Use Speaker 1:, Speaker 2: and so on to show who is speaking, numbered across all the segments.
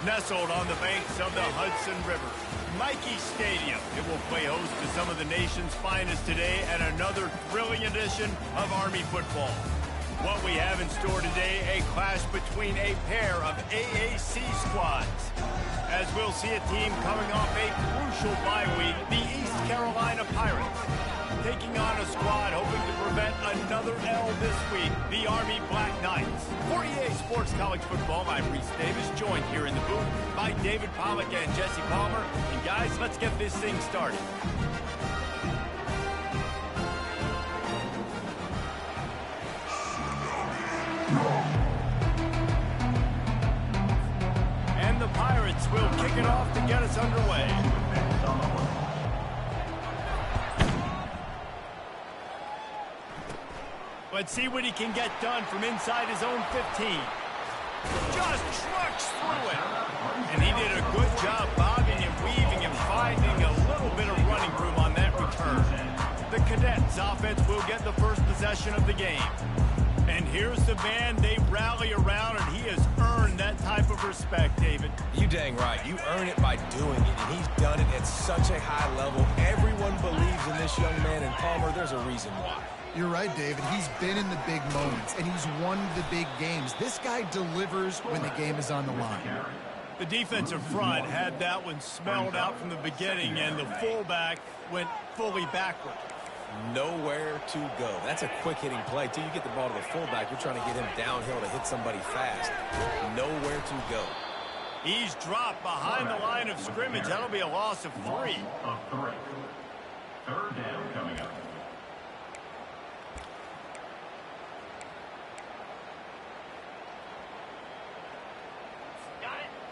Speaker 1: Nestled on the banks of the Hudson River, Michie Stadium. It will play host to some of the nation's finest today at another thrilling edition of Army football. What we have in store today, a clash between a pair of AAC squads. As we'll see a team coming off a crucial bye week, the East Carolina Pirates, taking on a squad hoping to prevent another L this week, the Army Black Knights. For EA Sports College Football, I'm Reese Davis, joined here in the booth by David Pollack and Jesse Palmer. And guys, let's get this thing started. And the Pirates will kick it off to get us underway. Let's see what he can get done from inside his own 15. Just trucks through it. And he did a good job bobbing and weaving and finding a little bit of running room on that return. The Cadets offense will get the first possession of the game. And here's the man they rally around, and he has earned that type of respect, David.
Speaker 2: You dang right. You earn it by doing it, and he's done it at such a high level. Everyone believes in this young man, and Palmer, there's a reason why.
Speaker 3: You're right, David. He's been in the big moments, and he's won the big games. This guy delivers when the game is on the line.
Speaker 1: The defensive front had that one smelled out from the beginning, and the fullback went fully backward.
Speaker 2: Nowhere to go. That's a quick-hitting play. Till you get the ball to the fullback, you're trying to get him downhill to hit somebody fast. Nowhere to go.
Speaker 1: He's dropped behind the line of scrimmage. That'll be a loss of 3.
Speaker 4: Third down coming up.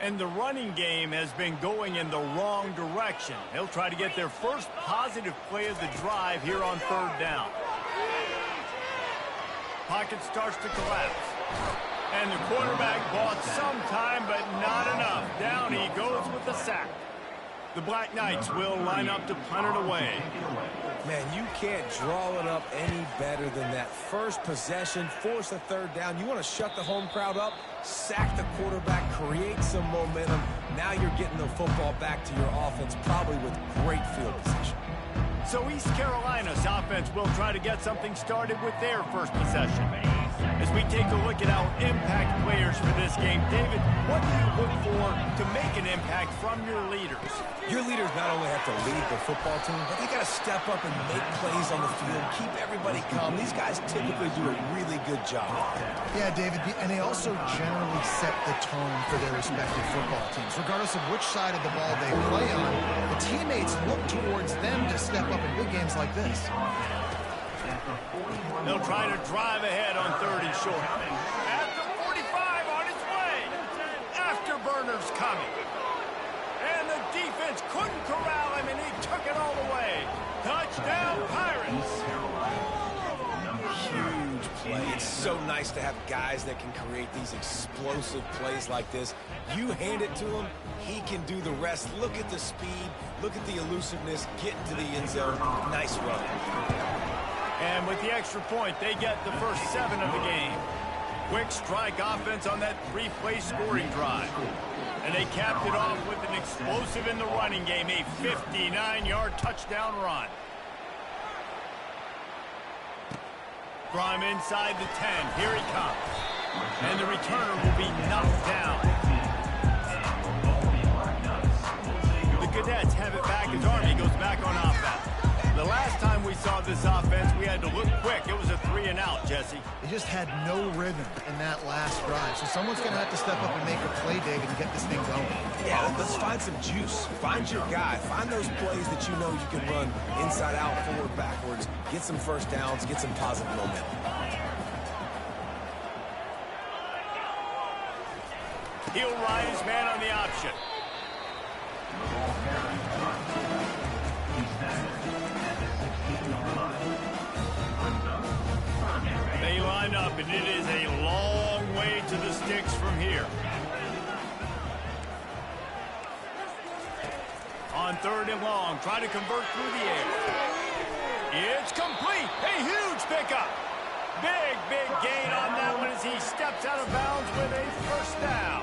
Speaker 1: And the running game has been going in the wrong direction. They'll try to get their first positive play of the drive here on third down. Pocket starts to collapse. And the quarterback bought some time, but not enough. Down he goes with the sack. The Black Knights will line up to punt it away.
Speaker 2: Man, you can't draw it up any better than that. First possession, force a third down. You want to shut the home crowd up, sack the quarterback, create some momentum. Now you're getting the football back to your offense, probably with great field position.
Speaker 1: So East Carolina's offense will try to get something started with their first possession. As we take a look at our impact players for this game, David, what do you look for to make an impact from your leaders?
Speaker 2: Your leaders not only have to lead the football team, but they got to step up and make plays on the field, keep everybody calm. These guys typically do a really good job.
Speaker 3: Yeah, David, and they also generally set the tone for their respective football teams. Regardless of which side of the ball they play on, the teammates look towards them to step up in big games like this.
Speaker 1: They'll try to drive ahead on third and short. At the 45 on its way. Afterburner's coming. And the defense couldn't corral him, and he took it all the way. Touchdown, Pirates.
Speaker 2: Huge play. It's so nice to have guys that can create these explosive plays like this. You hand it to him, he can do the rest. Look at the speed. Look at the elusiveness. Get into the end zone. Nice run.
Speaker 1: And with the extra point, they get the first 7 of the game. Quick strike offense on that 3-play scoring drive. And they capped it off with an explosive in the running game, a 59-yard touchdown run. From inside the 10, here he comes. And the returner will be knocked down. The Cadets have it back as Army goes back on offense. The last time we saw this offense, we had to look quick. It was a 3-and-out, Jesse.
Speaker 3: They just had no rhythm in that last drive. So someone's going to have to step up and make a play, David, and get this thing going.
Speaker 2: Yeah, let's find some juice. Find your guy. Find those plays that you know you can run inside out, forward, backwards. Get some first downs. Get some positive momentum.
Speaker 1: He'll ride his man on the option. They line up, and it is a long way to the sticks from here. On On 3rd and long, try to convert through the air. It's complete. A huge pickup. Big gain on that one as he steps out of bounds with a first down.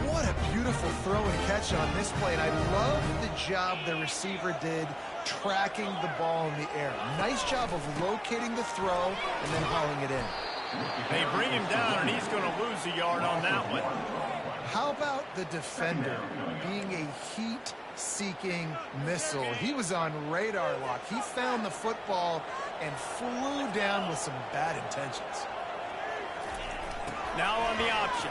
Speaker 3: What a beautiful throw and catch on this play, and I love the job the receiver did tracking the ball in the air. Nice job of locating the throw and then hauling it in.
Speaker 1: They bring him down, and he's going to lose a yard on that one.
Speaker 3: How about the defender being a heat-seeking missile? He was on radar lock. He found the football and flew down with some bad intentions.
Speaker 1: Now on the option.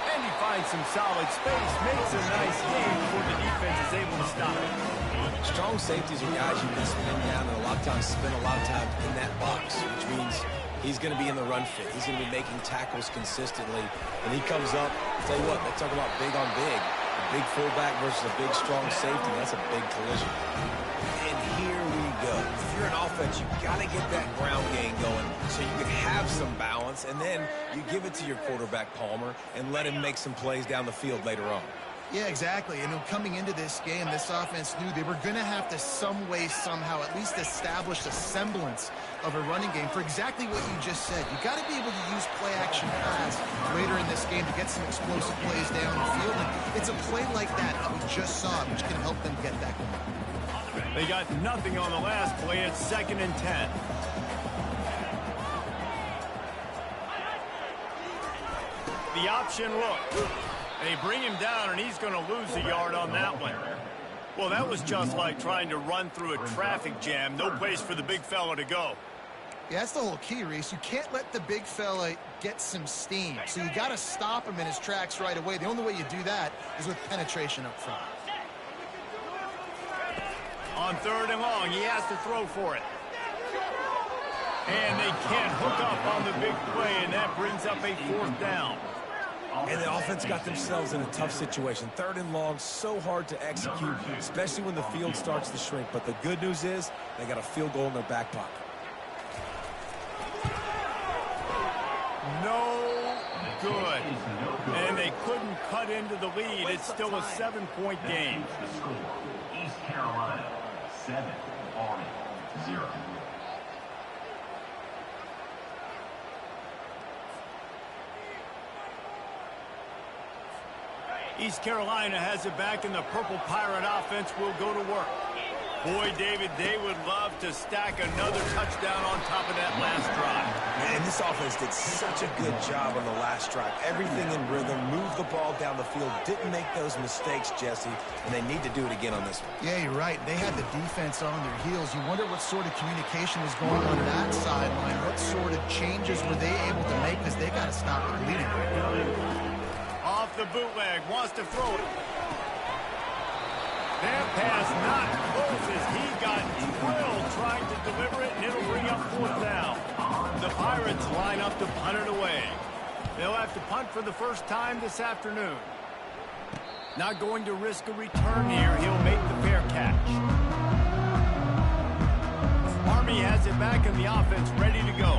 Speaker 1: And he finds some solid space, makes a nice gain before the defense is able to stop it.
Speaker 2: Strong safeties are guys you can spin down and a lot of times spend a lot of time in that box, which means he's going to be in the run fit. He's going to be making tackles consistently. And he comes up, tell you what, they talk about big on big. A big fullback versus a big, strong safety. That's a big collision. And here we go. If you're an offense, you've got to get that ground game going so you can have some balance. And then you give it to your quarterback, Palmer, and let him make some plays down the field later on.
Speaker 3: Yeah, exactly. And coming into this game, this offense knew they were going to have to some way, somehow, at least establish a semblance of a running game for exactly what you just said. You got to be able to use play-action pass later in this game to get some explosive plays down the field. And it's a play like that we just saw, which can help them get that going.
Speaker 1: They got nothing on the last play. It's 2nd and 10. The option look. They bring him down, and he's going to lose a yard on that one. Well, that was just like trying to run through a traffic jam. No place for the big fella to go.
Speaker 3: Yeah, that's the whole key, Reese. You can't let the big fella get some steam. So you got to stop him in his tracks right away. The only way you do that is with penetration up front.
Speaker 1: On 3rd and long, he has to throw for it. And they can't hook up on the big play, and that brings up a 4th down.
Speaker 2: And the offense got themselves in a tough situation. 3rd and long, so hard to execute, especially when the field starts to shrink. But the good news is they got a field goal in their back pocket.
Speaker 1: No good. And they couldn't cut into the lead. It's still a 7-point game.
Speaker 4: East Carolina, 7, Army, 0.
Speaker 1: East Carolina has it back, and the Purple Pirate offense will go to work. Boy, David, they would love to stack another touchdown on top of that last drive.
Speaker 2: And this offense did such a good job on the last drive. Everything in rhythm, moved the ball down the field, didn't make those mistakes, Jesse, and they need to do it again on this one.
Speaker 3: Yeah, you're right. They had the defense on their heels. You wonder what sort of communication was going on that sideline. What sort of changes were they able to make, because they got to stop the bleeding right now.
Speaker 1: Off the bootleg, wants to throw it. That pass not close as he got drilled trying to deliver it, and it'll bring up 4th down. The Pirates line up to punt it away. They'll have to punt for the first time this afternoon. Not going to risk a return here. He'll make the fair catch. Army has it back in the offense, ready to go.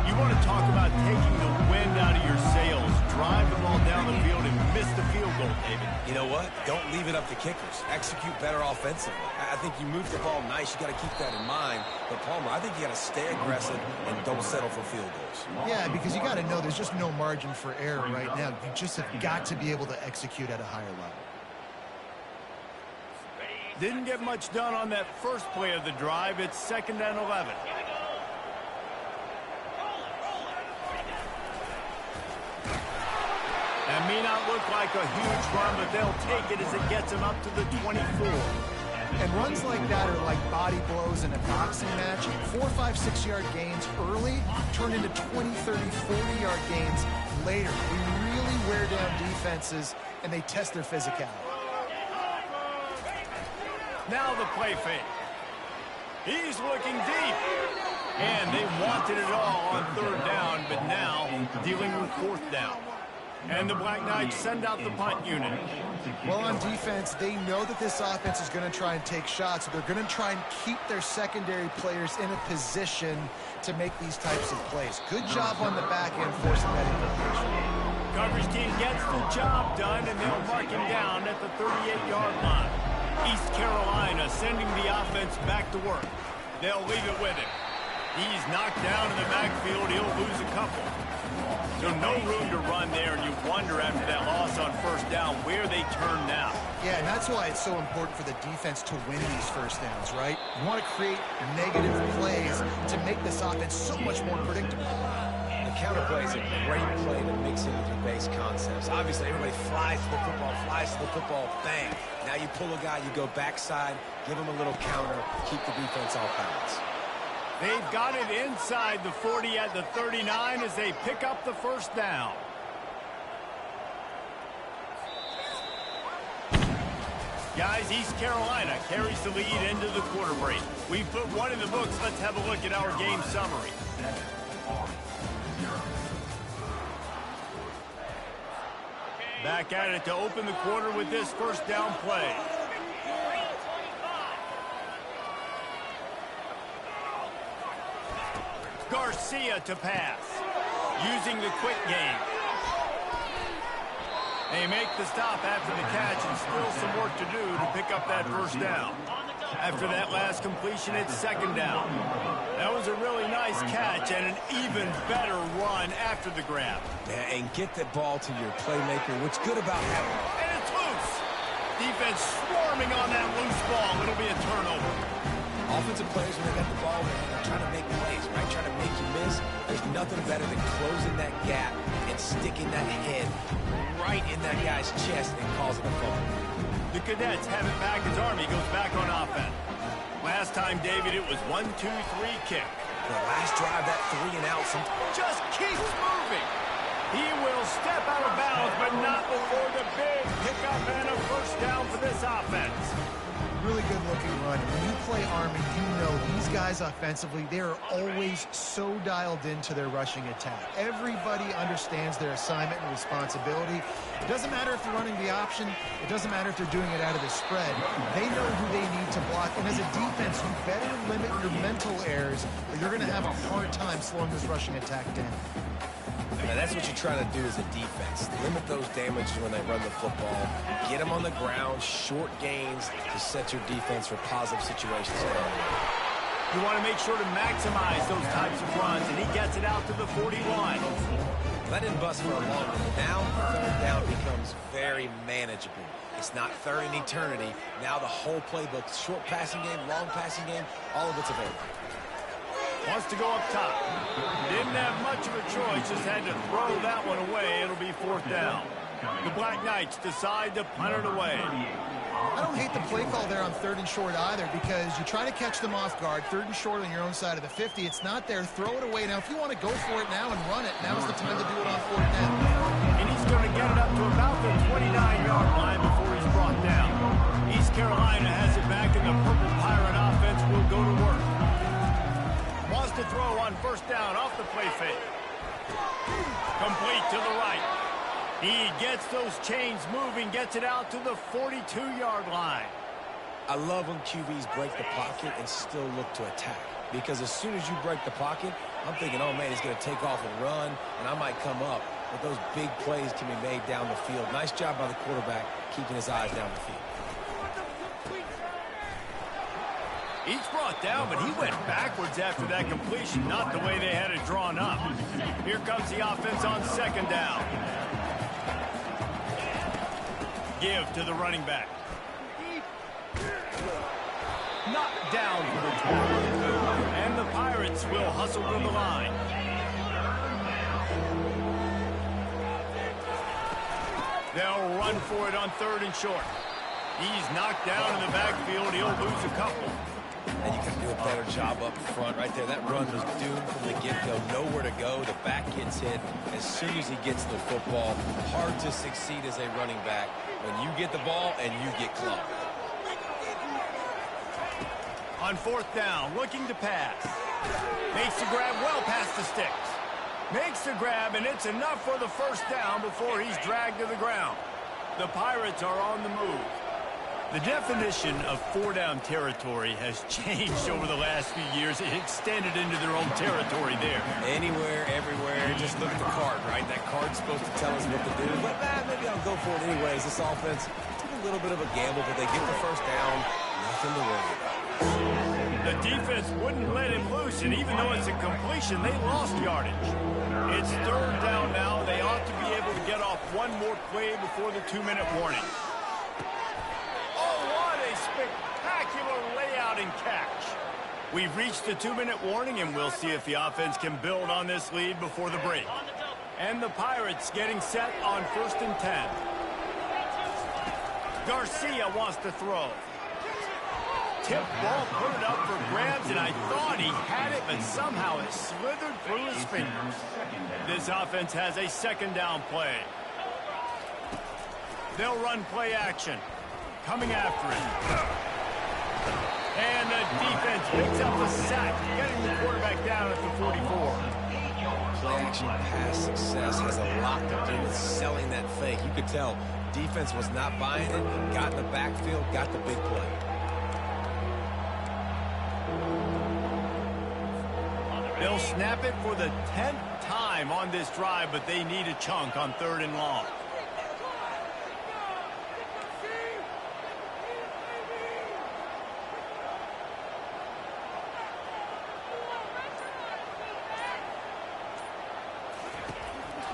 Speaker 1: You want to talk about taking the wind out of your sails. Drive the ball down the field and miss the field goal, David.
Speaker 2: You know what? Don't leave it up to kickers. Execute better offensively. I think you move the ball nice. You got to keep that in mind. But, Palmer, I think you got to stay aggressive and don't settle for field goals.
Speaker 3: Yeah, because you got to know there's just no margin for error right now. You just have got to be able to execute at a higher level.
Speaker 1: Didn't get much done on that first play of the drive. It's 2nd and 11. That may not look like a huge run, but they'll take it as it gets them up to the 24.
Speaker 3: And runs like that are like body blows in a boxing match. 4, 5, 6-yard gains early turn into 20, 30, 40-yard gains later. They really wear down defenses, and they test their physicality.
Speaker 1: Now the play fake. He's looking deep. And they wanted it all on 3rd down, but now dealing with 4th down. And the Black Knights send out the punt unit.
Speaker 3: Well, on defense, they know that this offense is going to try and take shots. So they're going to try and keep their secondary players in a position to make these types of plays. Good job on the back end forcing that incompletion.
Speaker 1: Coverage team gets the job done, and they'll mark him down at at the 38-yard line. East Carolina sending the offense back to work. They'll leave it with him. He's knocked down in the backfield. He'll lose a couple. So no room to run there, and you wonder after that loss on first down where they turn now.
Speaker 3: Yeah, and that's why it's so important for the defense to win these first downs, right? You want to create negative plays to make this offense so much more predictable.
Speaker 2: The counter play is a great play to mix in with your base concepts. Obviously, everybody flies to the football, bang. Now you pull a guy, you go backside, give him a little counter, keep the defense off balance.
Speaker 1: They've got it inside the 40 at the 39 as they pick up the first down. Guys, East Carolina carries the lead into the quarter break. We've put one in the books. Let's have a look at our game summary. Back at it to open the quarter with this first down play. Garcia to pass, using the quick game. They make the stop after the catch and still some work to do to pick up that first down. After that last completion, it's second down. That was a really nice catch and an even better run after the grab.
Speaker 2: Yeah, and get the ball to your playmaker. What's good about having it?
Speaker 1: And it's loose. Defense swarming on that loose ball. It'll be a turnover.
Speaker 2: Offensive players, when they got the ball, they're trying to make plays, right? Trying to make you miss. There's nothing better than closing that gap and sticking that head right in that guy's chest and causing a fumble.
Speaker 1: The Cadets have it back as Army goes back on offense. Last time, David, it was 1-2-3 kick.
Speaker 2: The last drive, that 3 and out.
Speaker 1: Just keeps moving. He will step out of bounds, but not before the big pickup and a first down for this offense.
Speaker 3: Really good-looking run. When you play Army, you know these guys offensively, they are always so dialed into their rushing attack. Everybody understands their assignment and responsibility. It doesn't matter if they're running the option. It doesn't matter if they're doing it out of the spread. They know who they need to block. And as a defense, you better limit your mental errors, or you're going to have a hard time slowing this rushing attack down.
Speaker 2: Now, that's what you're trying to do as a defense. Limit those damages when they run the football. Get them on the ground, short gains to set your defense for positive situations.
Speaker 1: You want to make sure to maximize those types of runs, and he gets it out to the 41.
Speaker 2: That didn't bust for a long one. Now, third down becomes very manageable. It's not third in eternity. Now the whole playbook, short passing game, long passing game, all of it's available.
Speaker 1: Wants to go up top. Didn't have much of a choice, just had to throw that one away. It'll be fourth down. The Black Knights decide to punt it away.
Speaker 3: I don't hate the play call there on 3rd and short either, because you try to catch them off guard. 3rd and short on your own side of the 50. It's not there. Throw it away. Now, if you want to go for it now and run it, now's the time to do it on 4th down.
Speaker 1: And he's going to get it up to about the 29-yard line before he's brought down. East Carolina has it back, and the Purple Pirate offense will go to work. Wants to throw on first down off the play fake. Complete to the right. He gets those chains moving, gets it out to the 42-yard line.
Speaker 2: I love when QBs break the pocket and still look to attack. Because as soon as you break the pocket, I'm thinking, oh, man, he's going to take off and run, and I might come up. But those big plays can be made down the field. Nice job by the quarterback keeping his eyes down the field.
Speaker 1: He's brought down, but he went backwards after that completion, not the way they had it drawn up. Here comes the offense on second down. Give to the running back. Knocked down for the tackle. And the Pirates will hustle to the line. They'll run for it on 3rd and short. He's knocked down in the backfield. He'll lose a couple.
Speaker 2: And you can do a better job up front right there. That run was doomed from the get-go. Nowhere to go. The back gets hit as soon as he gets the football. Hard to succeed as a running back when you get the ball and you get clogged.
Speaker 1: On 4th down, looking to pass. Makes the grab well past the sticks. Makes the grab, and it's enough for the first down before he's dragged to the ground. The Pirates are on the move. The definition of 4-down territory has changed over the last few years. It extended into their own territory there.
Speaker 2: Anywhere, everywhere, just look at the card, right? That card's supposed to tell us what to do. But maybe I'll go for it anyways. This offense, a little bit of a gamble, but they get the first down. Nothing to worry about.
Speaker 1: The defense wouldn't let him loose, and even though it's a completion, they lost yardage. It's third down now. They ought to be able to get off one more play before the 2-minute warning. Oh, what a spectacular layout and catch. We've reached the 2-minute warning, and we'll see if the offense can build on this lead before the break. And the Pirates getting set on 1st and 10. Garcia wants to throw. Tip ball, put it up for grabs, and I thought he had it, but somehow it slithered through his fingers. This offense has a 2nd down play. They'll run play action. Coming after it. And the defense picks up a sack, getting the quarterback down at the 44.
Speaker 2: Play-action pass success has a lot to do with selling that fake. You could tell defense was not buying it, got in the backfield, got the big play.
Speaker 1: They'll snap it for the 10th time on this drive, but they need a chunk on 3rd and long.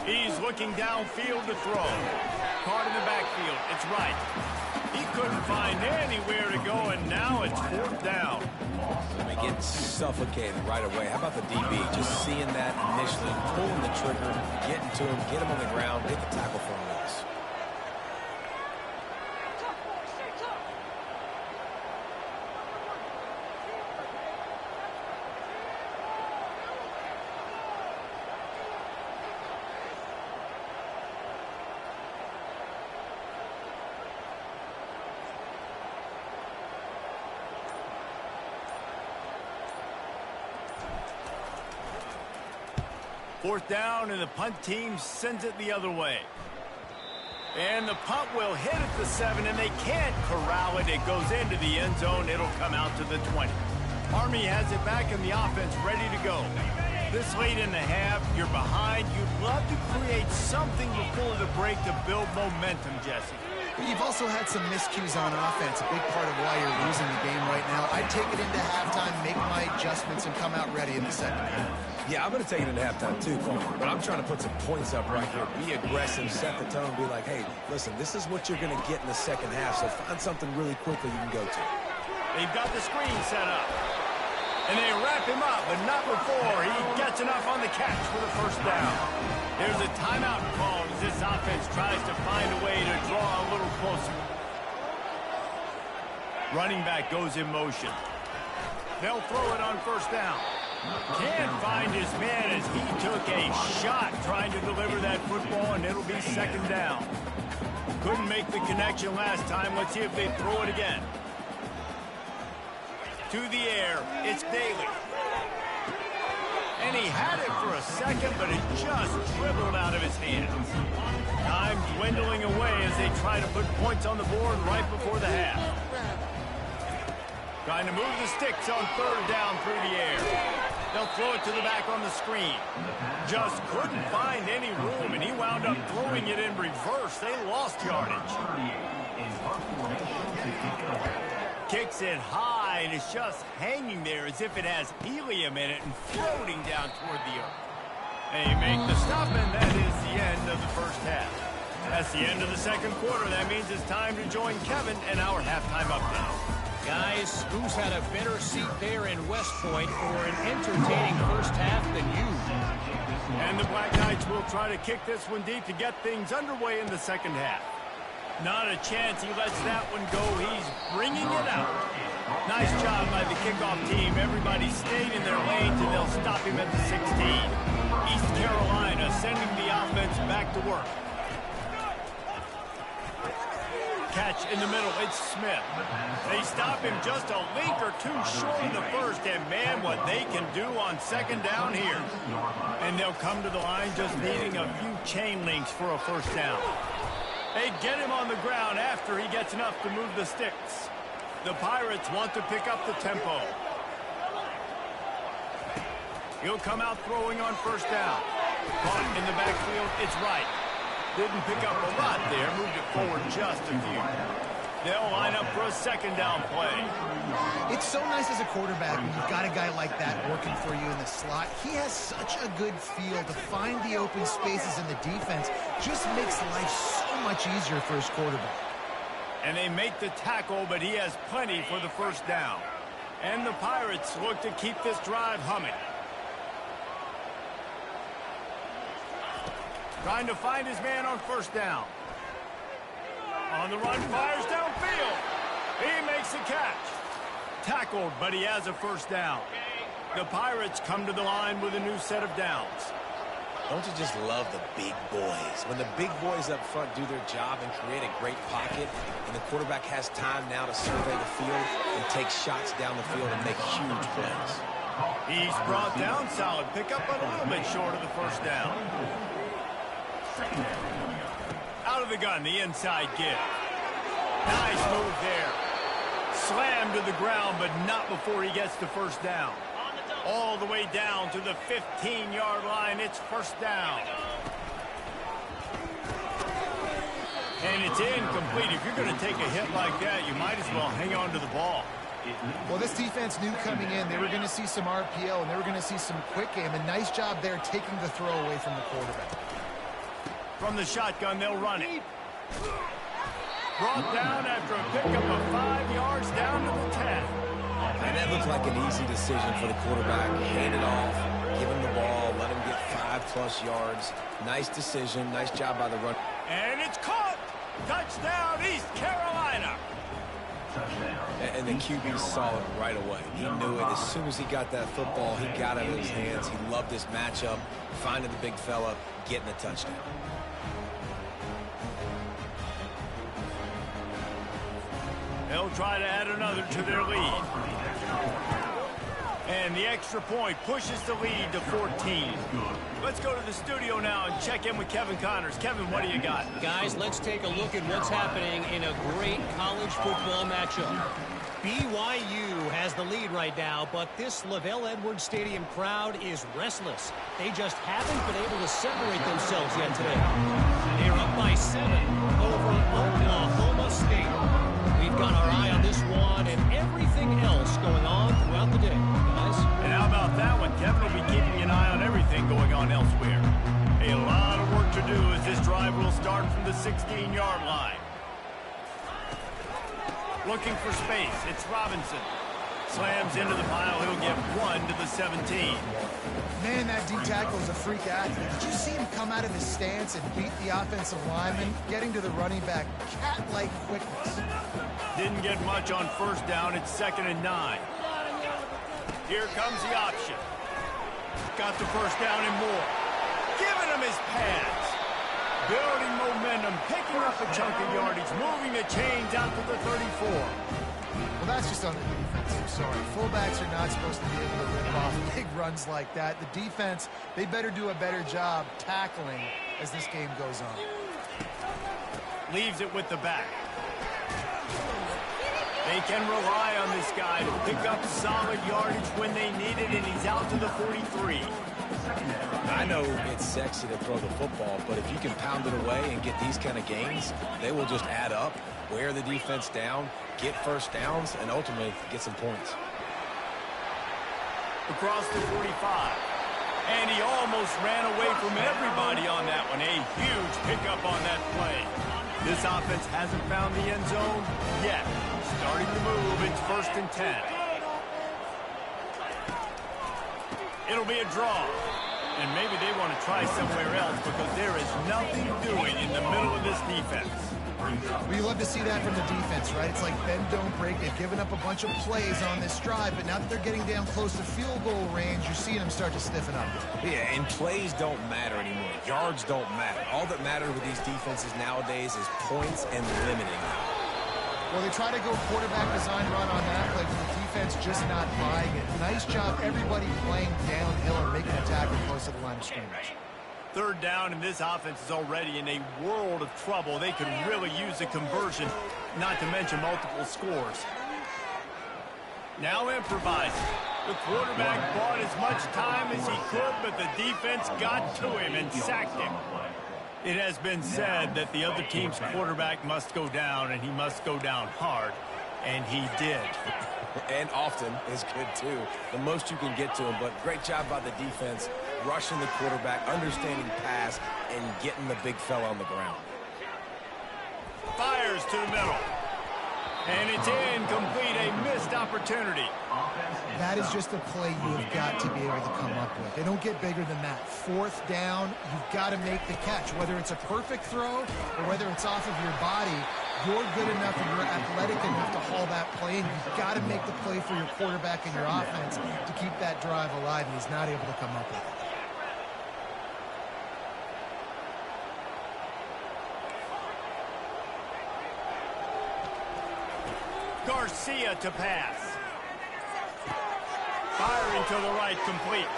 Speaker 1: He's looking downfield to throw. Caught in the backfield. It's right. He couldn't find anywhere to go, and now it's 4th down.
Speaker 2: They get suffocated right away. How about the DB? Just seeing that initially, pulling the trigger, getting to him, get him on the ground, get the tackle for a loss.
Speaker 1: Fourth down, and the punt team sends it the other way. And the punt will hit at the 7, and they can't corral it. It goes into the end zone. It'll come out to the 20. Army has it back, and the offense ready to go. This late in the half, you're behind. You'd love to create something before the break to build momentum, Jesse.
Speaker 3: You've also had some miscues on offense, a big part of why you're losing the game right now. I'd take it into halftime, make my adjustments, and come out ready in the second half.
Speaker 2: Yeah, I'm going to take it into halftime too, but I'm trying to put some points up right here. Be aggressive, set the tone, be like, hey, listen, this is what you're going to get in the second half, so find something really quickly you can go to.
Speaker 1: They've got the screen set up. And they wrap him up, but not before he gets enough on the catch for the 1st down. There's a timeout called as this offense tries to find a way to draw a little closer. Running back goes in motion. They'll throw it on 1st down. Can't find his man as he took a shot trying to deliver that football, and it'll be 2nd down. Couldn't make the connection last time. Let's see if they throw it again. To the air, it's Daly. And he had it for a second, but it just dribbled out of his hands. Time dwindling away as they try to put points on the board right before the half. Trying to move the sticks on 3rd down through the air. They'll throw it to the back on the screen. Just couldn't find any room, and he wound up throwing it in reverse. They lost yardage. Kicks it high, and it's just hanging there as if it has helium in it and floating down toward the earth. They make the stop, and that is the end of the 1st half. That's the end of the 2nd quarter. That means it's time to join Kevin and our halftime update.
Speaker 5: Guys, who's had a better seat there in West Point for an entertaining 1st half than you?
Speaker 1: And the Black Knights will try to kick this one deep to get things underway in the 2nd half. Not a chance he lets that one go. He's bringing it out. Nice job by the kickoff team. Everybody stayed in their lanes, and they'll stop him at the 16. East Carolina sending the offense back to work. Catch in the middle. It's Smith. They stop him just a link or two short of the 1st, and man, what they can do on 2nd down here. And they'll come to the line just needing a few chain links for a 1st down. They get him on the ground after he gets enough to move the sticks. The Pirates want to pick up the tempo. He'll come out throwing on 1st down. Caught in the backfield, it's right. Didn't pick up a lot there, moved it forward just a few. They'll line up for a second down play.
Speaker 3: It's so nice as a quarterback when you've got a guy like that working for you in the slot. He has such a good feel to find the open spaces in the defense. Just makes life so much easier for his quarterback.
Speaker 1: And they make the tackle, but he has plenty for the first down. And the Pirates look to keep this drive humming. Trying to find his man on first down. On the run, fires downfield. He makes the catch. Tackled, but he has a first down. The Pirates come to the line with a new set of downs.
Speaker 2: Don't you just love the big boys? When the big boys up front do their job and create a great pocket, and the quarterback has time now to survey the field and take shots down the field and make huge plays.
Speaker 1: He's brought down, solid pickup, but a little bit short of the first down. Out of the gun, the inside give. Nice move there. Slammed to the ground, but not before he gets to first down. All the way down to the 15-yard line. It's first down. And it's incomplete. If you're going to take a hit like that, you might as well hang on to the ball.
Speaker 3: Well, this defense knew coming in they were going to see some RPO and they were going to see some quick game. A nice job there taking the throw away from the quarterback.
Speaker 1: From the shotgun, they'll run it. Brought down after a pickup of 5 yards down to the 10.
Speaker 2: And that looked like an easy decision for the quarterback. Hand it off, give him the ball, let him get 5+ yards. Nice decision, nice job by the run.
Speaker 1: And it's caught! Touchdown, East Carolina!
Speaker 2: And the QB saw it right away. He knew it. As soon as he got that football, he got it in his hands. He loved this matchup, finding the big fella, getting a touchdown.
Speaker 1: They'll try to add another to their lead. And the extra point pushes the lead to 14. Let's go to the studio now and check in with Kevin Connors. Kevin, what do you got?
Speaker 5: Guys, let's take a look at what's happening in a great college football matchup. BYU has the lead right now, but this LaVell Edwards Stadium crowd is restless. They just haven't been able to separate themselves yet today. They're up by 7 over Oklahoma State. We've got our eye on this one and everything else going on throughout the day, guys.
Speaker 1: And how about that one? Kevin will be keeping an eye on everything going on elsewhere. A lot of work to do as this drive will start from the 16-yard line. Looking for space. It's Robinson. Slams into the pile. He'll get 1 to the 17.
Speaker 3: Man, that D tackle is a freak athlete. Did you see him come out of his stance and beat the offensive lineman, getting to the running back? Cat-like quickness.
Speaker 1: Didn't get much on first down. It's 2nd and 9. Here comes the option. Got the first down and more. Giving him his pads. Building momentum, picking up a chunk of yardage, moving the chains out to the 34.
Speaker 3: Well, that's just on the defense. I'm sorry. Fullbacks are not supposed to be able to rip off big runs like that. The defense, they better do a better job tackling as this game goes on.
Speaker 1: Leaves it with the back. They can rely on this guy to pick up solid yardage when they need it, and he's out to the 43.
Speaker 2: I know it's sexy to throw the football, but if you can pound it away and get these kind of gains, they will just add up, wear the defense down, get first downs, and ultimately get some points.
Speaker 1: Across the 45. And he almost ran away from everybody on that one. A huge pickup on that play. This offense hasn't found the end zone yet. Starting to move. It's 1st and 10. It'll be a draw. And maybe they want to try somewhere else because there is nothing doing in the middle of this defense.
Speaker 3: Well, you love to see that from the defense, right? It's like bend, don't break. They've given up a bunch of plays on this drive, but now that they're getting down close to field goal range, you're seeing them start to stiffen up.
Speaker 2: Yeah, and plays don't matter anymore. Yards don't matter. All that matters with these defenses nowadays is points and limiting them.
Speaker 3: Well, they try to go quarterback design run on that play, but the defense just not buying it. Nice job, everybody playing downhill and making a tackle close to the line of scrimmage.
Speaker 1: 3rd down, and this offense is already in a world of trouble. They could really use a conversion, not to mention multiple scores. Now improvising. The quarterback bought as much time as he could, but the defense got to him and sacked him. It has been said that the other team's quarterback must go down, and he must go down hard, and he did.
Speaker 2: And often is good, too. The most you can get to him, but great job by the defense, rushing the quarterback, understanding pass, and getting the big fella on the ground.
Speaker 1: Fires to the middle. And it's incomplete, a missed opportunity.
Speaker 3: That is just a play you have got to be able to come up with. They don't get bigger than that. Fourth down, you've got to make the catch. Whether it's a perfect throw or whether it's off of your body, you're good enough and you're athletic enough to haul that play, and you've got to make the play for your quarterback and your offense to keep that drive alive, and he's not able to come up with it.
Speaker 1: Garcia to pass. Firing to the right, complete.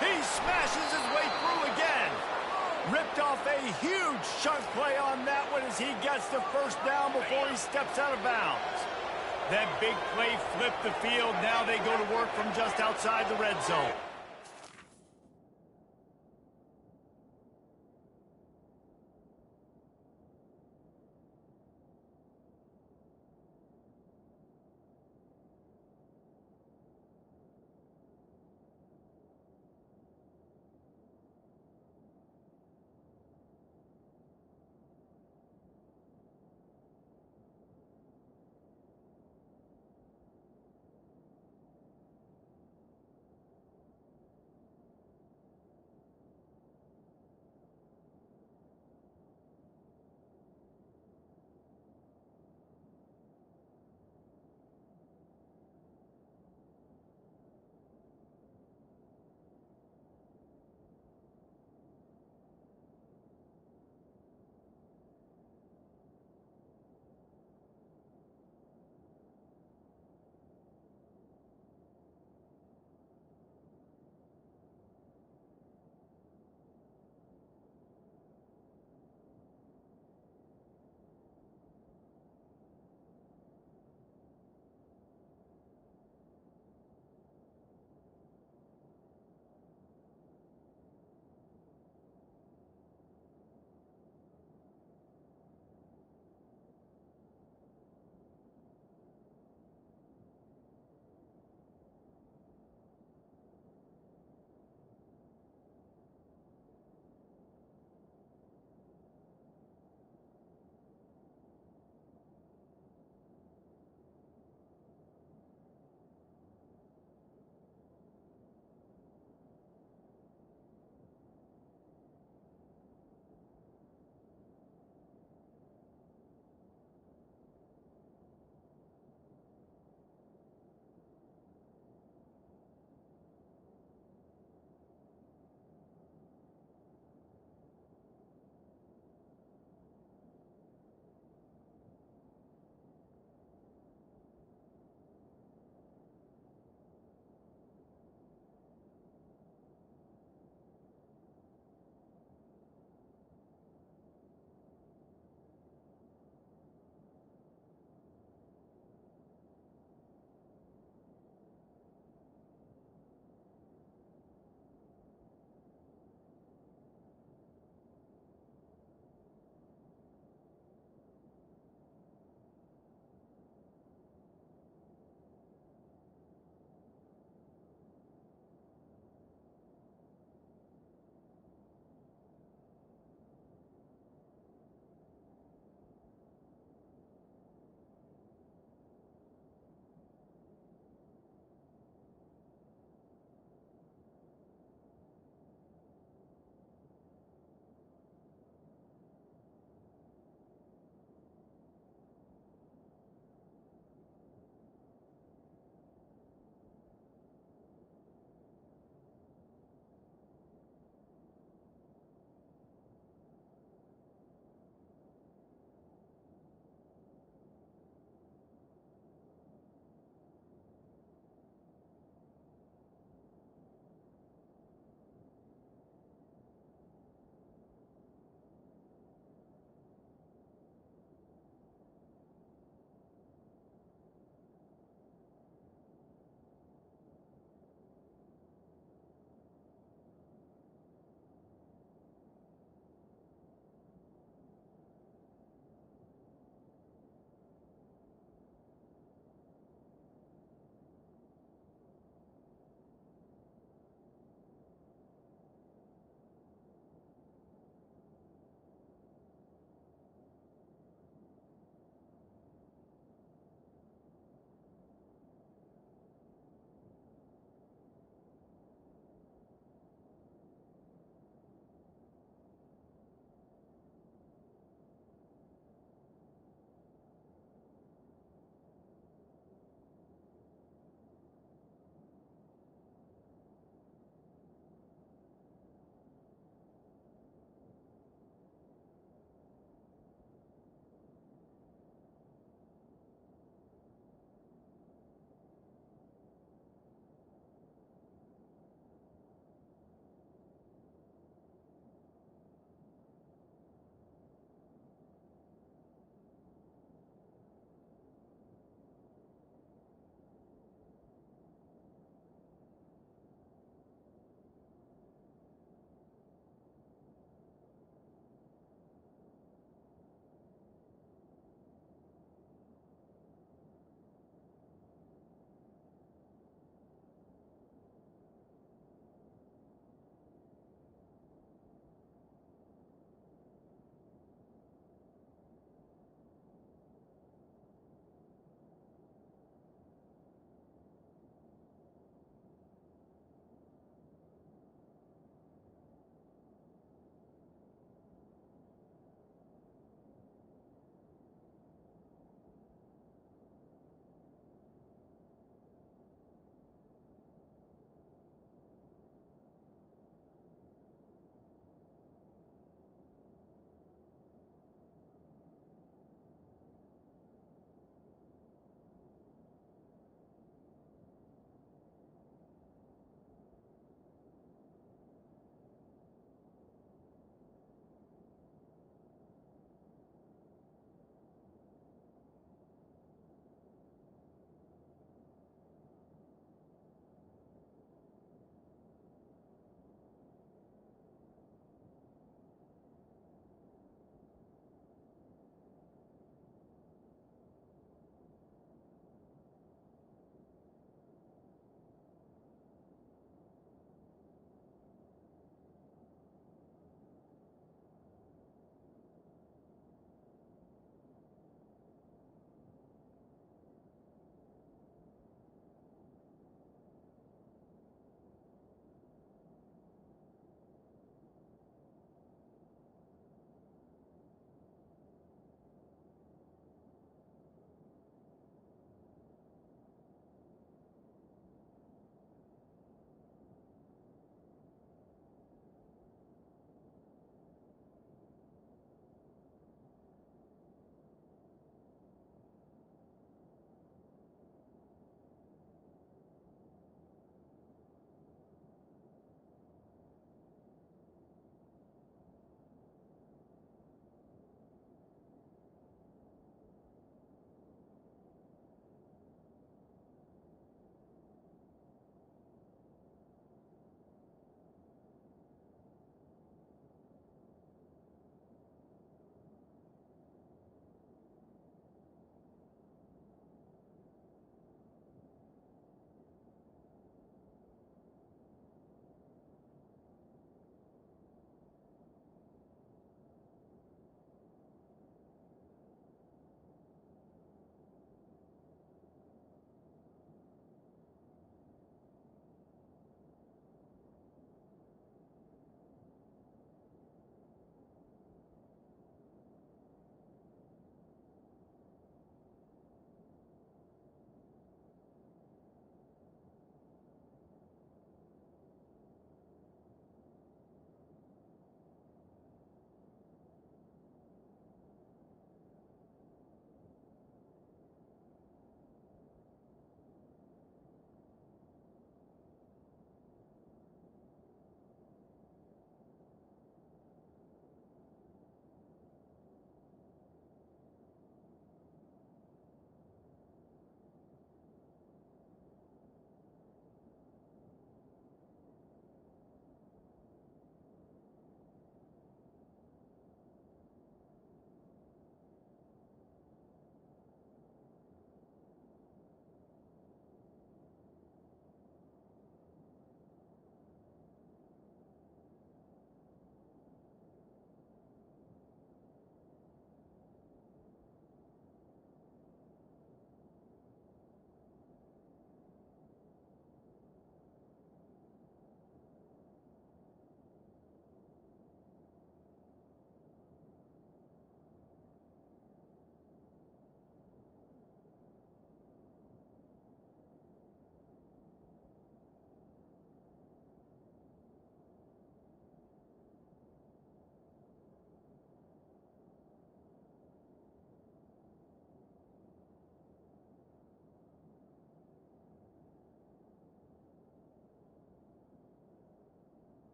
Speaker 1: He smashes his way through again. Ripped off a huge chunk play on that one as he gets the first down before he steps out of bounds. That big play flipped the field. Now they go to work from just outside the red zone.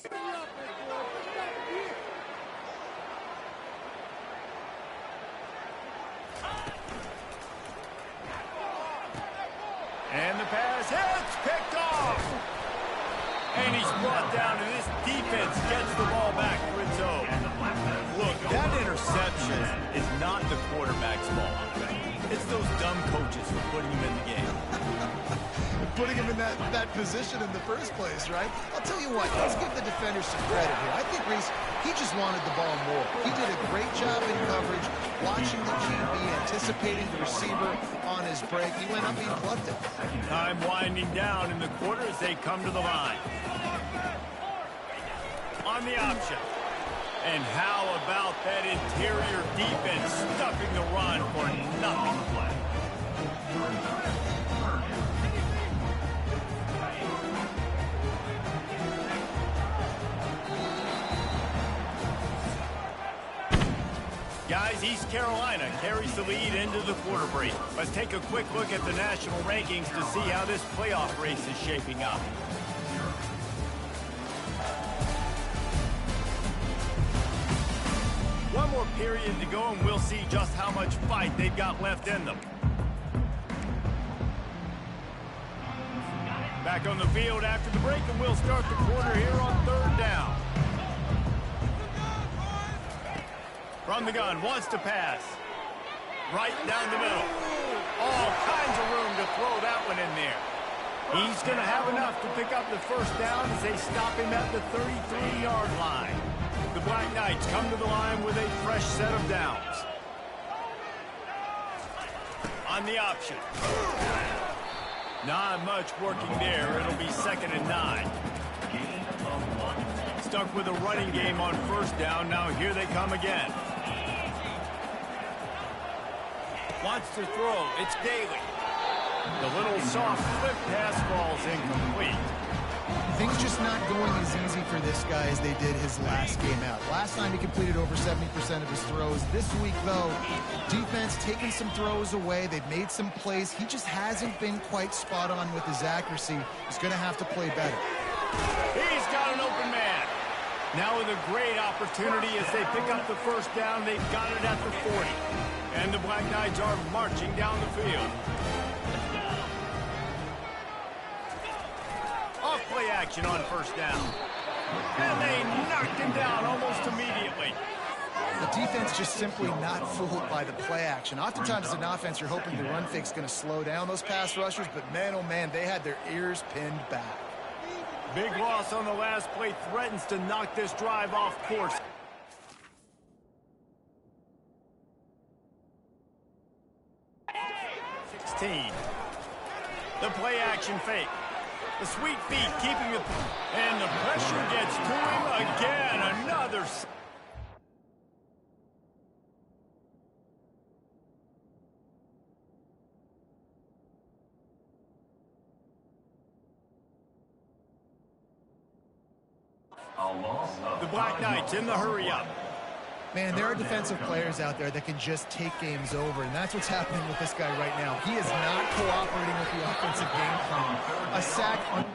Speaker 1: And the pass hits, picked off. And he's brought down, and this defense gets the ball back for its own. Look, that interception is not the quarterback's fault. It's those dumb coaches for putting him in the game.
Speaker 3: Putting him in that position in the first place, right? I'll tell you what, let's give the defenders some credit here. I think Reese, he just wanted the ball more. He did a great job in coverage, watching the QB, anticipating the receiver on his break. He went up, he plucked it.
Speaker 1: Time winding down in the quarter as they come to the line. On the option. And how about that interior defense stuffing the run for nothing play? Guys, East Carolina carries the lead into the quarter break. Let's take a quick look at the national rankings to see how this playoff race is shaping up. One more period to go, and we'll see just how much fight they've got left in them. Back on the field after the break, and we'll start the quarter here on third down. From the gun, wants to pass. Right down the middle. All kinds of room to throw that one in there. He's going to have enough to pick up the first down as they stop him at the 33-yard line. The Black Knights come to the line with a fresh set of downs. On the option. Not much working there. It'll be 2nd and 9. Stuck with a running game on first down. Now here they come again. Wants to throw. It's Daly. The little soft flip pass falls incomplete.
Speaker 3: Things just not going as easy for this guy as they did his last game out. Last time he completed over 70% of his throws. This week, though, defense taking some throws away. They've made some plays. He just hasn't been quite spot on with his accuracy. He's going to have to play better.
Speaker 1: He's got an open man. Now with a great opportunity as they pick up the first down. They've got it at the 40. And the Black Knights are marching down the field. Off play action on first down. And they knocked him down almost immediately.
Speaker 3: The defense just simply not fooled by the play action. Oftentimes as an offense, you're hoping the run fake's going to slow down those pass rushers, but man, oh man, they had their ears pinned back.
Speaker 1: Big loss on the last play threatens to knock this drive off course. The play action fake. The sweet feet keeping it. And the pressure gets to him again. Another. The Black Knights in the hurry up.
Speaker 3: Man, there are defensive players out there that can just take games over, and that's what's happening with this guy right now. He is not cooperating with the offensive game plan. A sack on...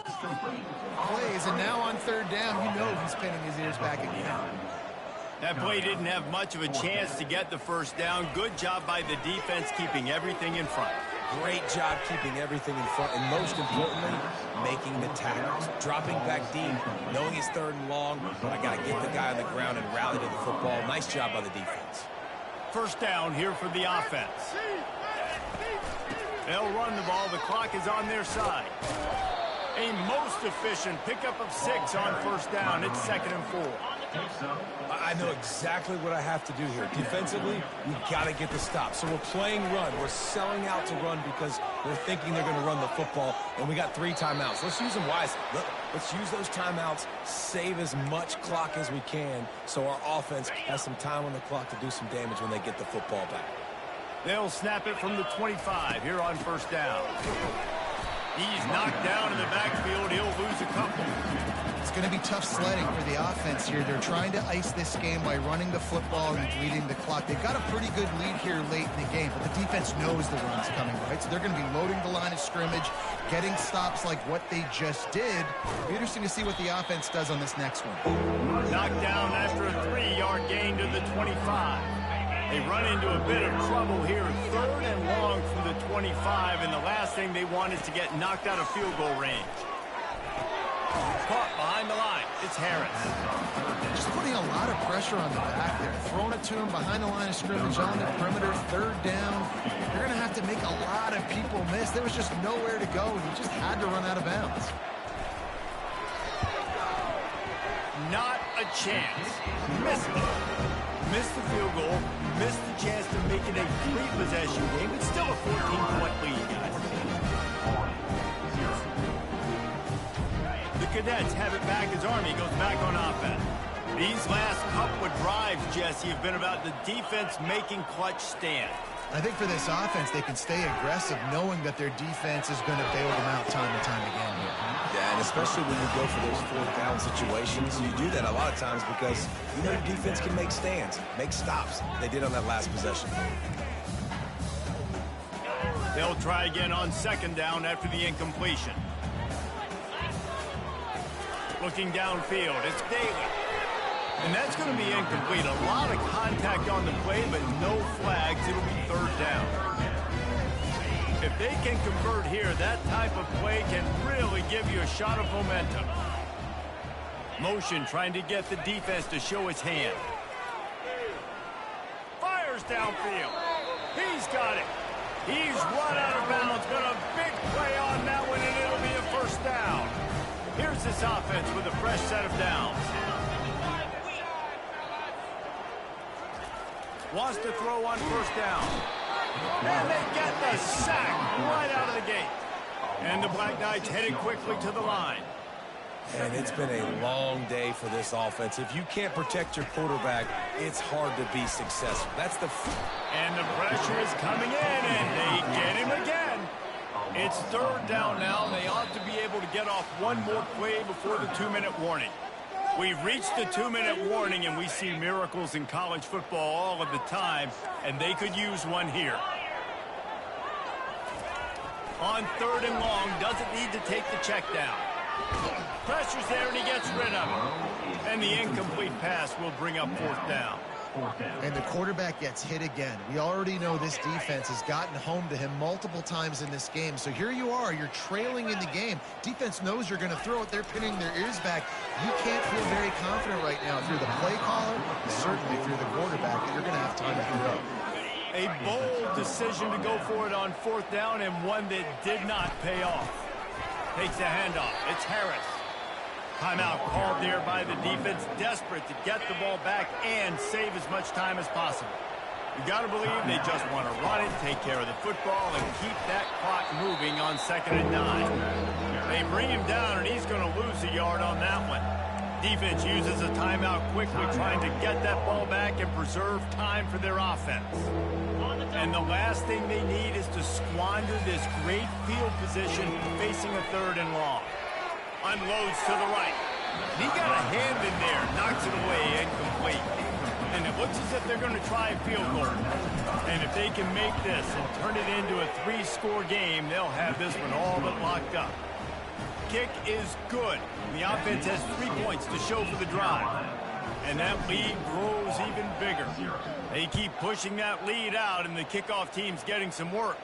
Speaker 3: Plays, and now on third down, you know he's pinning his ears back again.
Speaker 1: That play didn't have much of a chance to get the first down. Good job by the defense keeping everything in front.
Speaker 2: Great job keeping everything in front, and most importantly, making the tackles. Dropping back deep, knowing it's third and long, but I got to get the guy on the ground and rally to the football. Nice job by the defense.
Speaker 1: First down here for the offense. They'll run the ball. The clock is on their side. A most efficient pickup of 6 on first down. It's 2nd and 4.
Speaker 2: I know exactly what I have to do here. Defensively, we got to get the stop. So we're playing run. We're selling out to run because we're thinking they're going to run the football, and we got 3 timeouts. Let's use them wisely. Let's use those timeouts, save as much clock as we can so our offense has some time on the clock to do some damage when they get the football back.
Speaker 1: They'll snap it from the 25 here on first down. He's knocked down in the backfield. He'll lose a couple.
Speaker 3: It's going to be tough sledding for the offense here. They're trying to ice this game by running the football and bleeding the clock. They've got a pretty good lead here late in the game, but the defense knows the run's coming, right? So they're going to be loading the line of scrimmage, getting stops like what they just did. It'll be interesting to see what the offense does on this next one.
Speaker 1: Knocked down after a 3-yard gain to the 25. They run into a bit of trouble here, 3rd and long from the 25, and the last thing they want is to get knocked out of field goal range. Caught behind the line. It's Harris.
Speaker 3: Just putting a lot of pressure on the back there. Throwing it to him behind the line of scrimmage on the perimeter, 3rd down. You're going to have to make a lot of people miss. There was just nowhere to go, and he just had to run out of bounds.
Speaker 1: Not a chance. Missed it. Missed the field goal. Missed the chance to make it a 3-possession game. It's still a 14-point lead, guys. The Cadets have it back as Army goes back on offense. These last couple of drives, Jesse, have been about the defense making clutch stands.
Speaker 3: I think for this offense, they can stay aggressive knowing that their defense is going to bail them out time and time again here.
Speaker 2: Yeah, and especially when you go for those 4th down situations, you do that a lot of times because you know your defense can make stands, make stops. They did on that last possession.
Speaker 1: They'll try again on 2nd down after the incompletion. Looking downfield, it's Daly. And that's going to be incomplete. A lot of contact on the play, but no flags. It'll be 3rd down. If they can convert here, that type of play can really give you a shot of momentum. Motion trying to get the defense to show its hand. Fires downfield. He's got it. He's run out of bounds. Got a big play on that one, and it'll be a 1st down. Here's this offense with a fresh set of downs. Wants to throw on 1st down. And they get the sack right out of the gate. And the Black Knights headed quickly to the line.
Speaker 2: And it's been a long day for this offense. If you can't protect your quarterback, it's hard to be successful. That's the...
Speaker 1: And the pressure is coming in, and they get him again. It's 3rd down now. They ought to be able to get off one more play before the 2-minute warning. We've reached the 2-minute warning, and we see miracles in college football all of the time, and they could use one here. On 3rd and long, doesn't need to take the check down. Pressure's there, and he gets rid of it. And the incomplete pass will bring up 4th down.
Speaker 3: And the quarterback gets hit again. We already know this defense has gotten home to him multiple times in this game. So here you are, you're trailing in the game. Defense knows you're going to throw it. They're pinning their ears back. You can't feel very confident right now if you're the play caller, and certainly if you're the quarterback, that you're going to have time to throw.
Speaker 1: A bold decision to go for it on 4th down, and one that did not pay off. Takes the handoff. It's Harris. Timeout called there by the defense, desperate to get the ball back and save as much time as possible. You got to believe they just want to run it, take care of the football, and keep that clock moving on 2nd and 9. They bring him down, and he's going to lose a yard on that one. Defense uses a timeout quickly, trying to get that ball back and preserve time for their offense. And the last thing they need is to squander this great field position facing a 3rd and long. Unloads to the right. He got a hand in there, knocks it away, incomplete. And it looks as if they're going to try a field goal. And if they can make this and turn it into a 3-score game, they'll have this one all but locked up. kick is good. The offense has 3 points to show for the drive. And that lead grows even bigger. They keep pushing that lead out, and the kickoff team's getting some work.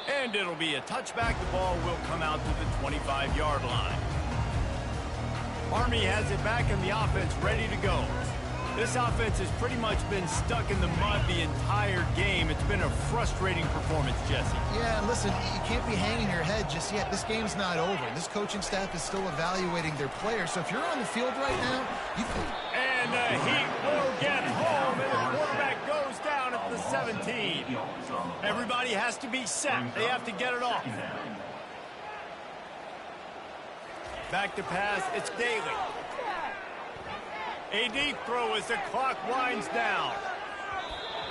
Speaker 1: And it'll be a touchback. The ball will come out to the 25-yard line. Army has it back, and the offense ready to go. This offense has pretty much been stuck in the mud the entire game. It's been a frustrating performance, Jesse.
Speaker 3: Yeah, and listen, you can't be hanging your head just yet. This game's not over. This coaching staff is still evaluating their players. So if you're on the field right now, you can...
Speaker 1: And the Heat will get home, and the quarterback goes down at the 17. Everybody has to be set. They have to get it off. Back to pass, it's Daly. A deep throw as the clock winds down.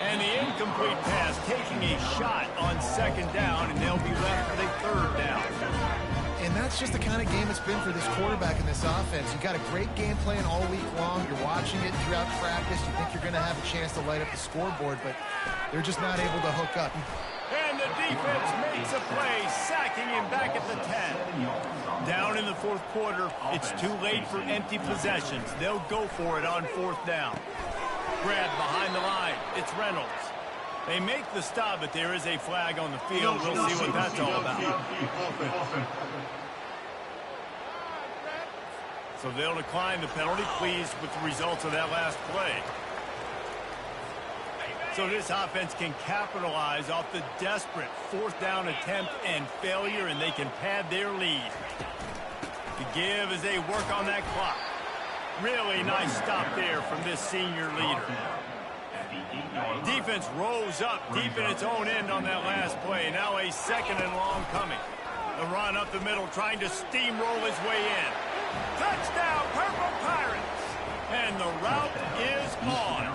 Speaker 1: And the incomplete pass taking a shot on second down, and they'll be left with a third down.
Speaker 3: And that's just the kind of game it's been for this quarterback in this offense. You got a great game plan all week long. You're watching it throughout practice. You think you're going to have a chance to light up the scoreboard, but they're just not able to hook up.
Speaker 1: And the defense makes a play, sacking him back at the 10. Down in the fourth quarter, it's too late for empty possessions. They'll go for it on fourth down. Grab behind the line. It's Reynolds. They make the stop, but there is a flag on the field. We'll see what that's all about. So they'll decline the penalty, pleased with the results of that last play. So this offense can capitalize off the desperate fourth down attempt and failure, and they can pad their lead. The give as they work on that clock. Really nice stop there from this senior leader. Defense rose up deep in its own end on that last play. Now a second and long coming. The run up the middle, trying to steamroll his way in. Touchdown, Purple Pirates! And the route is on.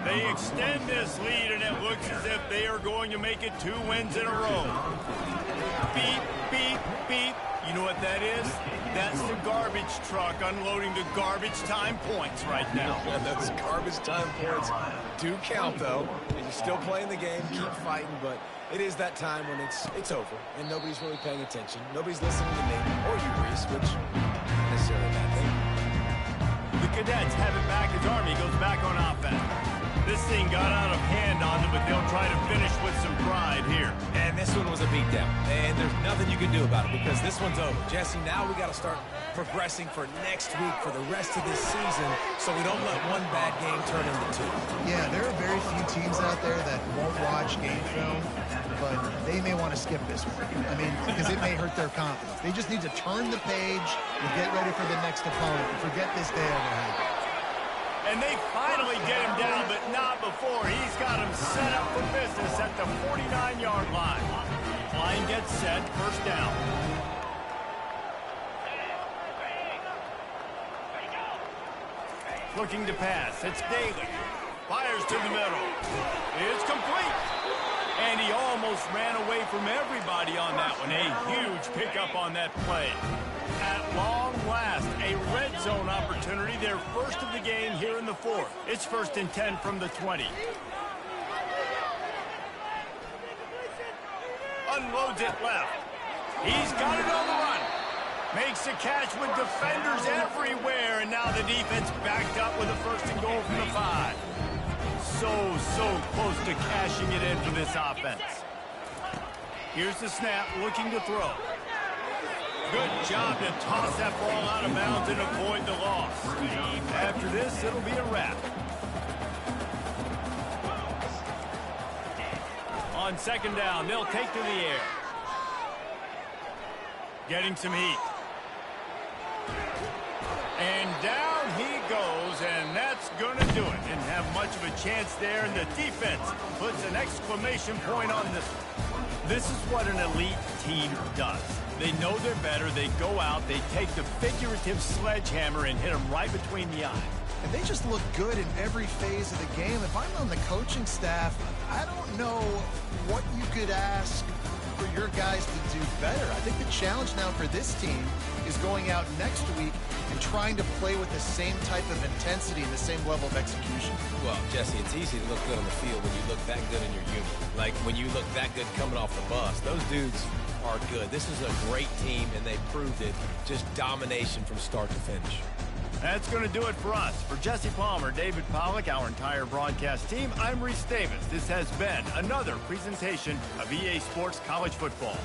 Speaker 1: They extend this lead, and it looks as if they are going to make it 2 wins in a row. Beep, beep, beep. You know what that is? That's the garbage truck unloading the garbage time points right now.
Speaker 2: Yeah, those garbage time points do count, though. You're still playing the game, keep fighting, but it is that time when it's over, and nobody's really paying attention. Nobody's listening to me, or you, Reese, which isn't necessarily a bad thing.
Speaker 1: The Cadets have it back as Army goes back on offense. This thing got out of hand on them, but they'll try to finish with some pride here.
Speaker 2: And this one was a beatdown, and there's nothing you can do about it because this one's over. Jesse, now we got to start progressing for next week for the rest of this season so we don't let one bad game turn into 2.
Speaker 3: Yeah, there are very few teams out there that won't watch game film, but they may want to skip this one. I mean, because it may hurt their confidence. They just need to turn the page and get ready for the next opponent and forget this day ever happened.
Speaker 1: And they finally get him down, but not before. He's got him set up for business at the 49-yard line. Line gets set, first down. Looking to pass, it's Daly. Fires to the middle. It's complete. And he almost ran away from everybody on that one. A huge pickup on that play. At long last, a red zone opportunity, their first of the game here in the fourth. It's 1st and 10 from the 20. Unloads it left. He's got it on the run. Makes a catch with defenders everywhere, and now the defense backed up with a 1st and goal from the 5. So close to cashing it in for this offense. Here's the snap, looking to throw. Good job to toss that ball out of bounds and avoid the loss. After this, it'll be a wrap. On second down, they'll take to the air. Getting some heat. And down he goes, and that's going to do it. Didn't have much of a chance there, and the defense puts an exclamation point on this one. This is what an elite team does. They know they're better. They go out. They take the figurative sledgehammer and hit them right between the eyes.
Speaker 3: And they just look good in every phase of the game. If I'm on the coaching staff, I don't know what you could ask for your guys to do better. I think the challenge now for this team is going out next week and trying to play with the same type of intensity and the same level of execution.
Speaker 2: Well, Jesse, it's easy to look good on the field when you look that good in your unit. Like when you look that good coming off the bus. Those dudes are good. This is a great team, and they proved it. Just domination from start to finish.
Speaker 1: That's going to do it for us. For Jesse Palmer, David Pollack, our entire broadcast team, I'm Reese Davis. This has been another presentation of EA Sports College Football.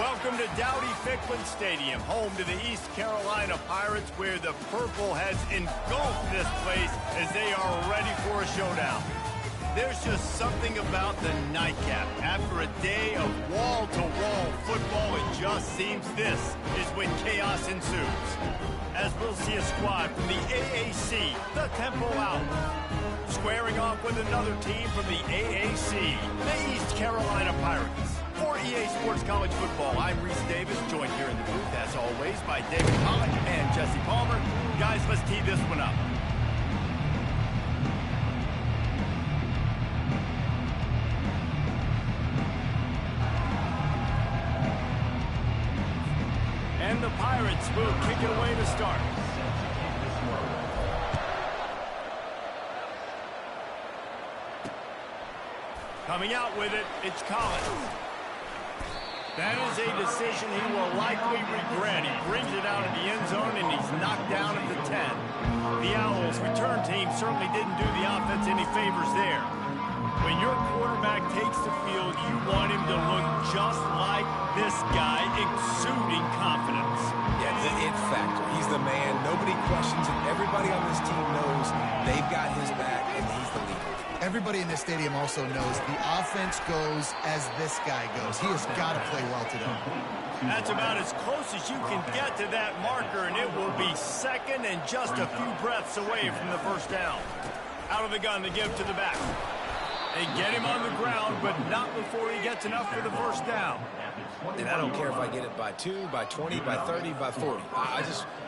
Speaker 1: Welcome to Dowdy-Ficklen Stadium, home to the East Carolina Pirates, where the purple has engulfed this place as they are ready for a showdown. There's just something about the nightcap. After a day of wall-to-wall football, it just seems this is when chaos ensues. As we'll see a squad from the AAC, the Temple Owls, squaring off with another team from the AAC, the East Carolina Pirates. For EA Sports College Football, I'm Reese Davis, joined here in the booth, as always, by David Pollock and Jesse Palmer. Guys, let's tee this one up. And the Pirates will kick it away to start. Coming out with it, it's Collins. That is a decision he will likely regret. He brings it out of the end zone, and he's knocked down at the 10. The Owls' return team certainly didn't do the offense any favors there. When your quarterback takes the field, you want him to look just like this guy, exuding confidence.
Speaker 2: Yeah, the it factor. He's the man. Nobody questions it. Everybody on this team knows they've got his back, and he's the leader.
Speaker 3: Everybody in this stadium also knows the offense goes as this guy goes. He has got to play well today.
Speaker 1: That's about as close as you can get to that marker, and it will be second and just a few breaths away from the first down. Out of the gun, they give to the back. They get him on the ground, but not before he gets enough for the first down.
Speaker 2: And I don't care if I get it by 2, by 20, by 30, by 40.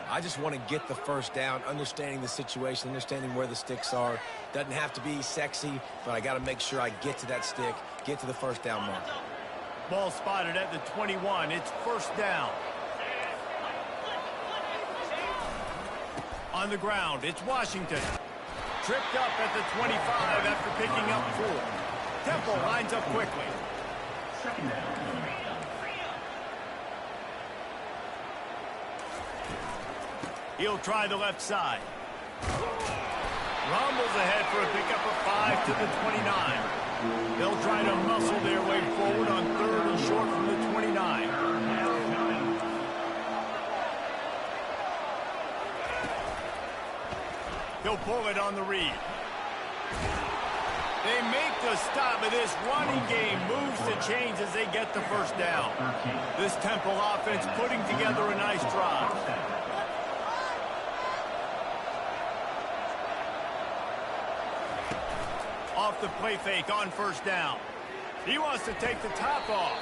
Speaker 2: I just want to get the first down, understanding the situation, understanding where the sticks are. Doesn't have to be sexy, but I got to make sure I get to that stick, get to the first down mark.
Speaker 1: Ball spotted at the 21. It's first down. On the ground, it's Washington. Tripped up at the 25 after picking up 4. Temple lines up quickly.
Speaker 4: Second down.
Speaker 1: He'll try the left side. Rumbles ahead for a pickup of 5 to the 29. They'll try to muscle their way forward on 3rd and short from the 29. He'll pull it on the read. They make the stop, but this running game moves the chains as they get the first down. This Temple offense putting together a nice drive. Off the play fake on first down. He wants to take the top off.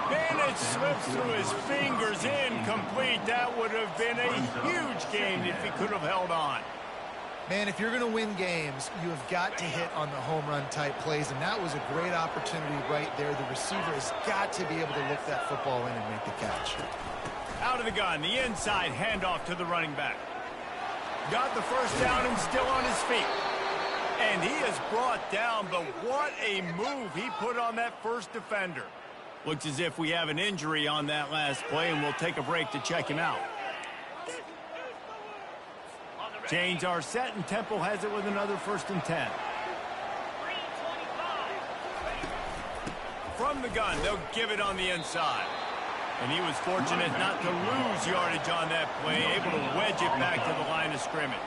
Speaker 1: And it slips through his fingers, incomplete. That would have been a huge gain if he could have held on.
Speaker 3: Man, if you're going to win games, you have got to hit on the home run type plays, and that was a great opportunity right there. The receiver has got to be able to lift that football in and make the catch.
Speaker 1: Out of the gun, the inside handoff to the running back. Got the first down and still on his feet. And he is brought down, but what a move he put on that first defender. Looks as if we have an injury on that last play, and we'll take a break to check him out. Chains are set, and Temple has it with another 1st and 10. From the gun, they'll give it on the inside. And he was fortunate not to lose yardage on that play, able to wedge it back to the line of scrimmage.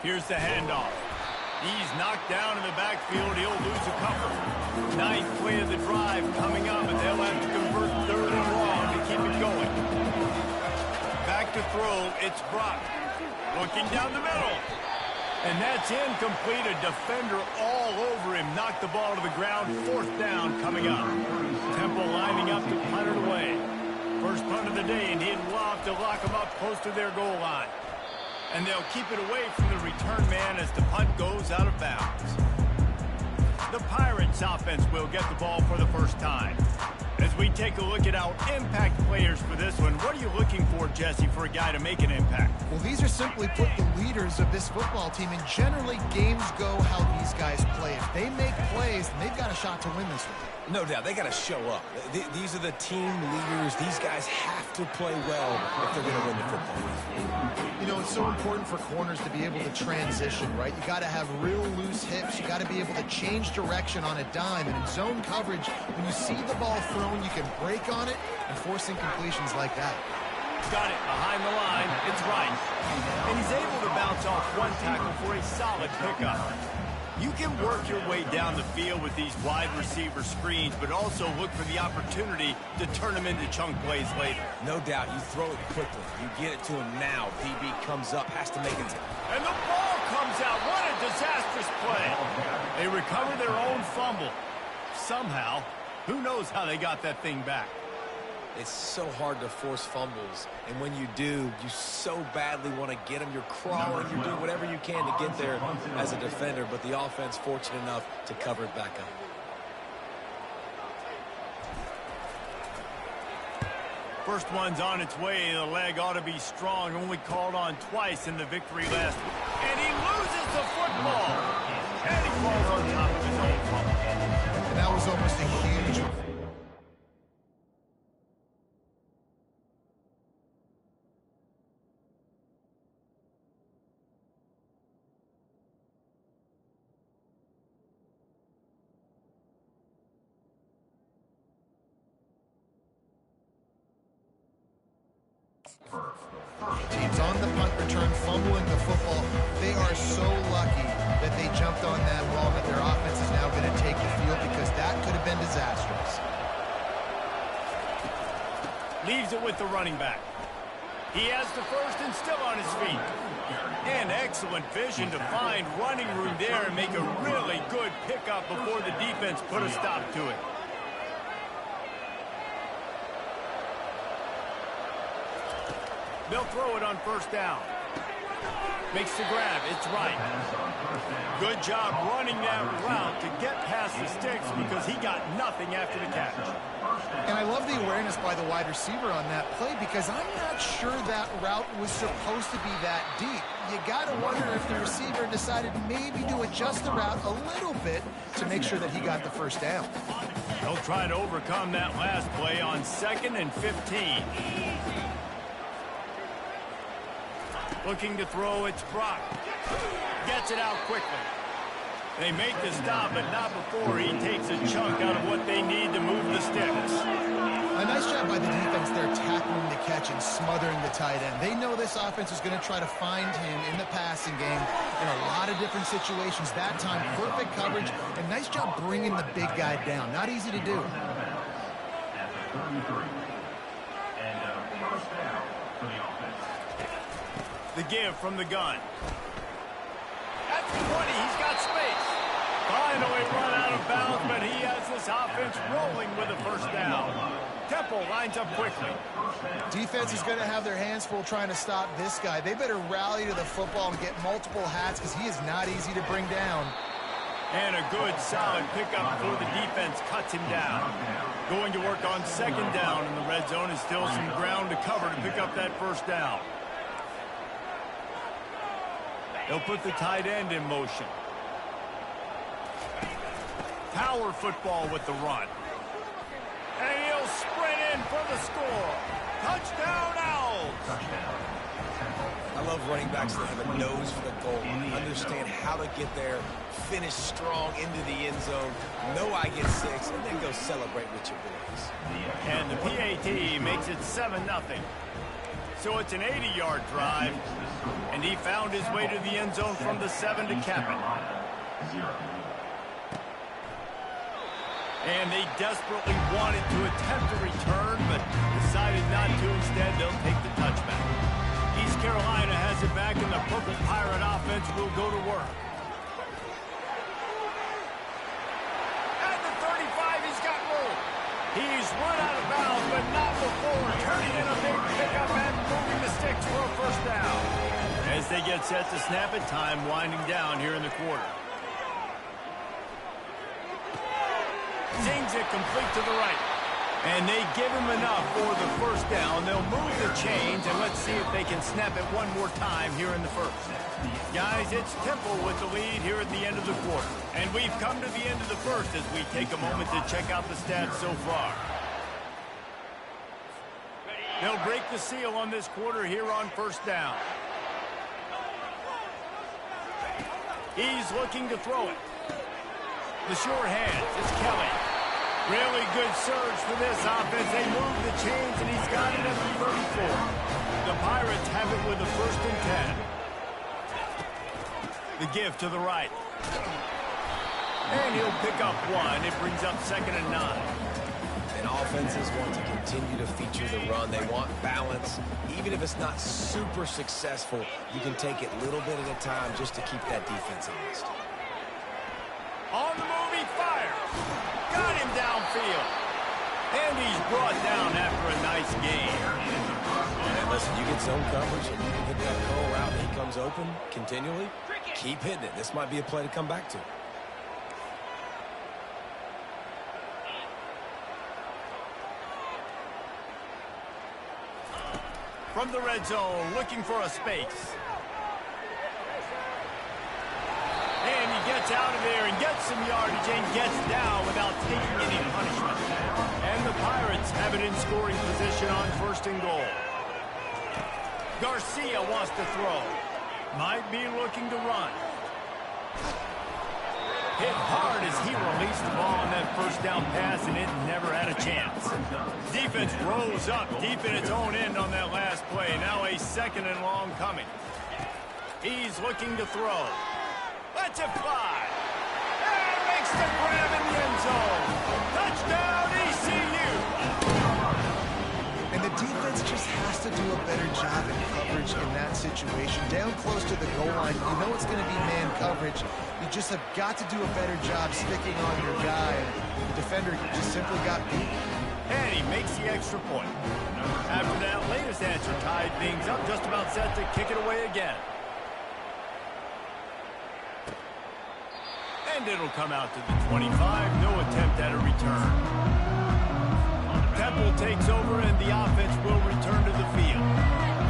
Speaker 1: Here's the handoff. He's knocked down in the backfield. He'll lose a couple. 9th play of the drive coming up, and they'll have to convert 3rd and long to keep it going. Back to throw, it's Brock. Looking down the middle. And that's incomplete. A defender all over him. Knocked the ball to the ground. 4th down coming up. Temple lining up to punt it away. First punt of the day, and he'd love to lock them up close to their goal line. And they'll keep it away from the return man as the punt goes out of bounds. The Pirates offense will get the ball for the first time. As we take a look at our impact players for this one, what are you looking for, Jesse, for a guy to make an impact?
Speaker 3: Well, these are simply put the leaders of this football team, and generally games go how these guys play. If they make plays, then they've got a shot to win this one.
Speaker 2: No doubt. They got to show up. These are the team leaders. These guys have to play well if they're going to win the football game.
Speaker 3: You know, it's so important for corners to be able to transition, right? You got to have real loose hips. You got to be able to change direction on a dime. And in zone coverage, when you see the ball thrown, you can break on it and force incompletions like that.
Speaker 1: Got it behind the line. It's right. And he's able to bounce off one tackle for a solid pickup. You can work your way down the field with these wide receiver screens, but also look for the opportunity to turn them into chunk plays later.
Speaker 2: No doubt. You throw it quickly. You get it to him now. DB comes up, has to make it.
Speaker 1: And the ball comes out. What a disastrous play. They recover their own fumble. Somehow, who knows how they got that thing back.
Speaker 2: It's so hard to force fumbles, and when you do, you so badly want to get them. You're crawling, you're doing whatever you can to get there as a defender, but the offense fortunate enough to cover it back up.
Speaker 1: First one's on its way. The leg ought to be strong. Only called on twice in the victory last week. And he loses the football. And he falls on top of his own fumble.
Speaker 3: And that was almost a huge... Teams on the punt return fumbling the football. They are so lucky that they jumped on that ball, that their offense is now going to take the field, because that could have been disastrous.
Speaker 1: Leaves it with the running back. He has the first and still on his feet. And excellent vision to find running room there and make a really good pickup before the defense put a stop to it. They'll throw it on first down. Makes the grab. It's right. Good job running that route to get past the sticks, because he got nothing after the catch.
Speaker 3: And I love the awareness by the wide receiver on that play, because I'm not sure that route was supposed to be that deep. You got to wonder if the receiver decided maybe to adjust the route a little bit to make sure that he got the first down.
Speaker 1: They'll try to overcome that last play on 2nd and 15. Looking to throw, it's Brock. Gets it out quickly. They make the stop, but not before he takes a chunk out of what they need to move the sticks.
Speaker 3: A nice job by the defense there, tackling the catch and smothering the tight end. They know this offense is going to try to find him in the passing game in a lot of different situations. That time, perfect coverage, and nice job bringing the big guy down. Not easy to do.
Speaker 1: The give from the gun. At the 20, he's got space. Finally run out of bounds, but he has this offense rolling with a first down. Temple lines up quickly.
Speaker 3: Defense is going to have their hands full trying to stop this guy. They better rally to the football and get multiple hats, because he is not easy to bring down.
Speaker 1: And a good, solid pickup before the defense cuts him down. Going to work on 2nd down in the red zone, is still some ground to cover to pick up that first down. They'll put the tight end in motion. Power football with the run. And he'll sprint in for the score. Touchdown, Owls!
Speaker 2: I love running backs that have a nose for the goal, understand how to get there, finish strong into the end zone, know I get 6, and then go celebrate with your boys.
Speaker 1: And the PAT makes it 7-0. So it's an 80-yard drive, and he found his way to the end zone from the 7 to cap it. And they desperately wanted to attempt a return, but decided not to. Instead, they'll take the touchback. East Carolina has it back, and the Purple Pirate offense will go to work. At the 35, he's got room. He's run out of bounds, but not before turning in a big pickup and moving the sticks for a first down. As they get set to snap it, time winding down here in the quarter. Zings it complete to the right. And they give him enough for the first down. They'll move the chains, and let's see if they can snap it one more time here in the first. Guys, it's Temple with the lead here at the end of the quarter. And we've come to the end of the first as we take a moment to check out the stats so far. They'll break the seal on this quarter here on first down. He's looking to throw it. The short hands, it's Kelly. Really good surge for this offense. They move the chains, and he's got it at the 34. The Pirates have it with the 1st and 10. The give to the right. And he'll pick up one. It brings up 2nd and 9.
Speaker 2: And offenses want to continue to feature the run. They want balance. Even if it's not super successful, you can take it little bit at a time just to keep that defense honest.
Speaker 1: On the move, he fires. Got him downfield. And he's brought down after a nice game.
Speaker 2: And listen, you get zone coverage and you can hit that curl route and he comes open continually. Keep hitting it. This might be a play to come back to.
Speaker 1: From the red zone, looking for a space. And he gets out of there and gets some yardage and gets down without taking any punishment. And the Pirates have it in scoring position on 1st and goal. Garcia wants to throw. Might be looking to run. Hit hard as he released the ball on that 1st down pass, and it never had a chance. Defense rose up deep in its own end on that last play. Now a 2nd and long coming. He's looking to throw. Lets it fly. And makes the grab in the end zone. Touchdown, ECU.
Speaker 3: And the defense just has to do a better job in coverage in that situation. Down close to the goal line, you know it's going to be man coverage. You just have got to do a better job sticking on your guy. And the defender just simply got beat.
Speaker 1: And he makes the extra point. After that latest answer tied things up, just about set to kick it away again. And it'll come out to the 25. No attempt at a return. Temple takes over, and the offense will return to the field.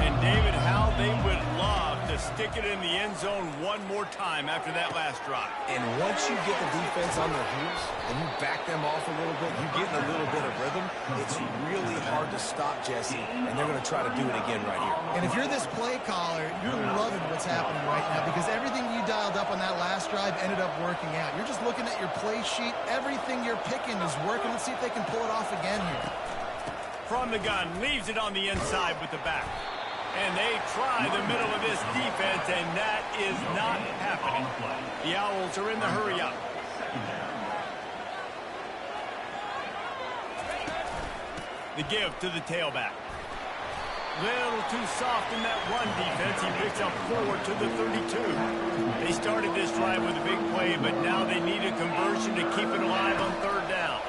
Speaker 1: And David, how they would love to stick it in the end zone one more time after that last drive.
Speaker 2: And once you get the defense on their heels and you back them off a little bit, you get in a little bit of rhythm, it's really hard to stop Jesse, and they're going to try to do it again right here.
Speaker 3: And if you're this play caller, you're loving what's happening right now because everything you dialed up on that last drive ended up working out. You're just looking at your play sheet. Everything you're picking is working. Let's see if they can pull it off again here.
Speaker 1: From the gun, leaves it on the inside with the back. And they try the middle of this defense, and that is not happening. The Owls are in the hurry-up. The give to the tailback. Little too soft in that run defense. He picks up 4 to the 32. They started this drive with a big play, but now they need a conversion to keep it alive on 3rd down.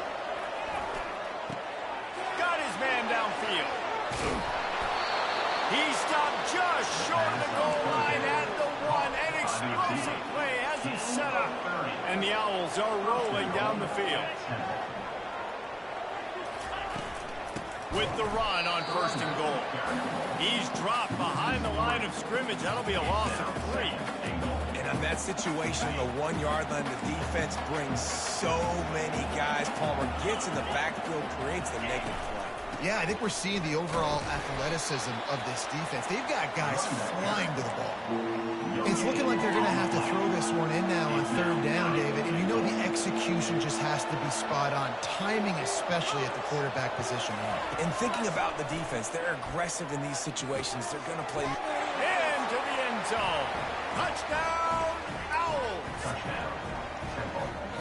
Speaker 1: Got his man downfield. He stopped just short of the goal line at the 1. An explosive play has him set up. And the Owls are rolling down the field. With the run on 1st and goal. He's dropped behind the line of scrimmage. That'll be a loss of 3.
Speaker 2: And on that situation, the 1-yard line, the defense brings so many guys. Palmer gets in the backfield, creates the negative play.
Speaker 3: Yeah, I think we're seeing the overall athleticism of this defense. They've got guys flying to the ball. It's looking like they're going to have to throw this one in now on 3rd down, David. And you know the execution just has to be spot on. Timing, especially at the quarterback position.
Speaker 2: And thinking about the defense, they're aggressive in these situations. They're going to play
Speaker 1: into the end zone. Touchdown, Owls.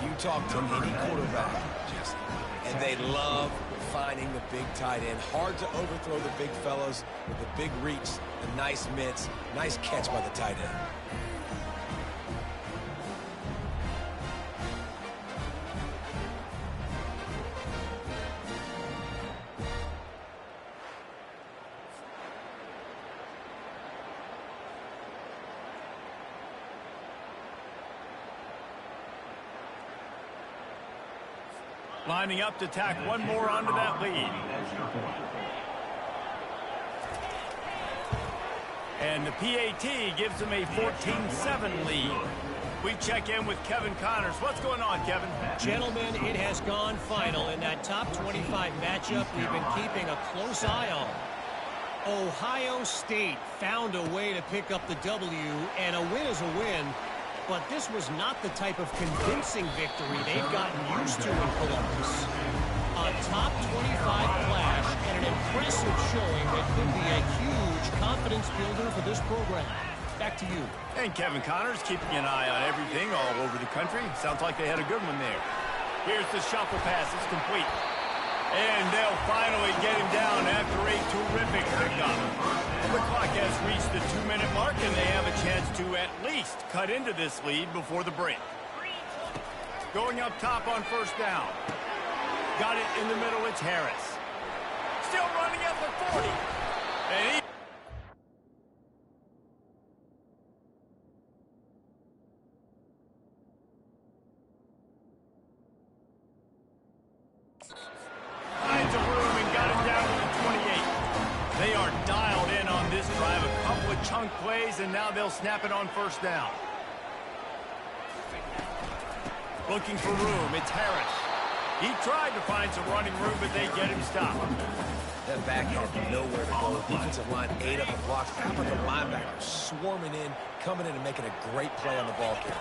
Speaker 2: You talk to any quarterback, Jesse, and they love finding the big tight end. Hard to overthrow the big fellows with the big reach, the nice mitts, nice catch by the tight end.
Speaker 1: Lining up to tack one more onto that lead. And the PAT gives them a 14-7 lead. We check in with Kevin Connors. What's going on, Kevin?
Speaker 5: Gentlemen, it has gone final in that top 25 matchup we've been keeping a close eye on. Ohio State found a way to pick up the W, and a win is a win. But this was not the type of convincing victory they've gotten used to in Columbus. A top 25 flash and an impressive showing that could be a huge confidence builder for this program. Back to you.
Speaker 1: And Kevin Connors keeping an eye on everything all over the country. Sounds like they had a good one there. Here's the shuffle pass. It's complete. And they'll finally get him down after a terrific pickup. The clock has reached the 2-minute mark, and they have a chance to at least cut into this lead before the break. Going up top on first down. Got it in the middle. It's Harris. Still running at the 40. And he finds a room and got it down to the 28. They are dialed in on this drive. A couple of chunk plays, and now they'll snap it on first down. Looking for room. It's Harris. He tried to find some running room, but they get him stopped.
Speaker 2: That back had nowhere to go. Defensive line ate up the blocks. How about the linebackers swarming in, coming in and making a great play on the ball carrier?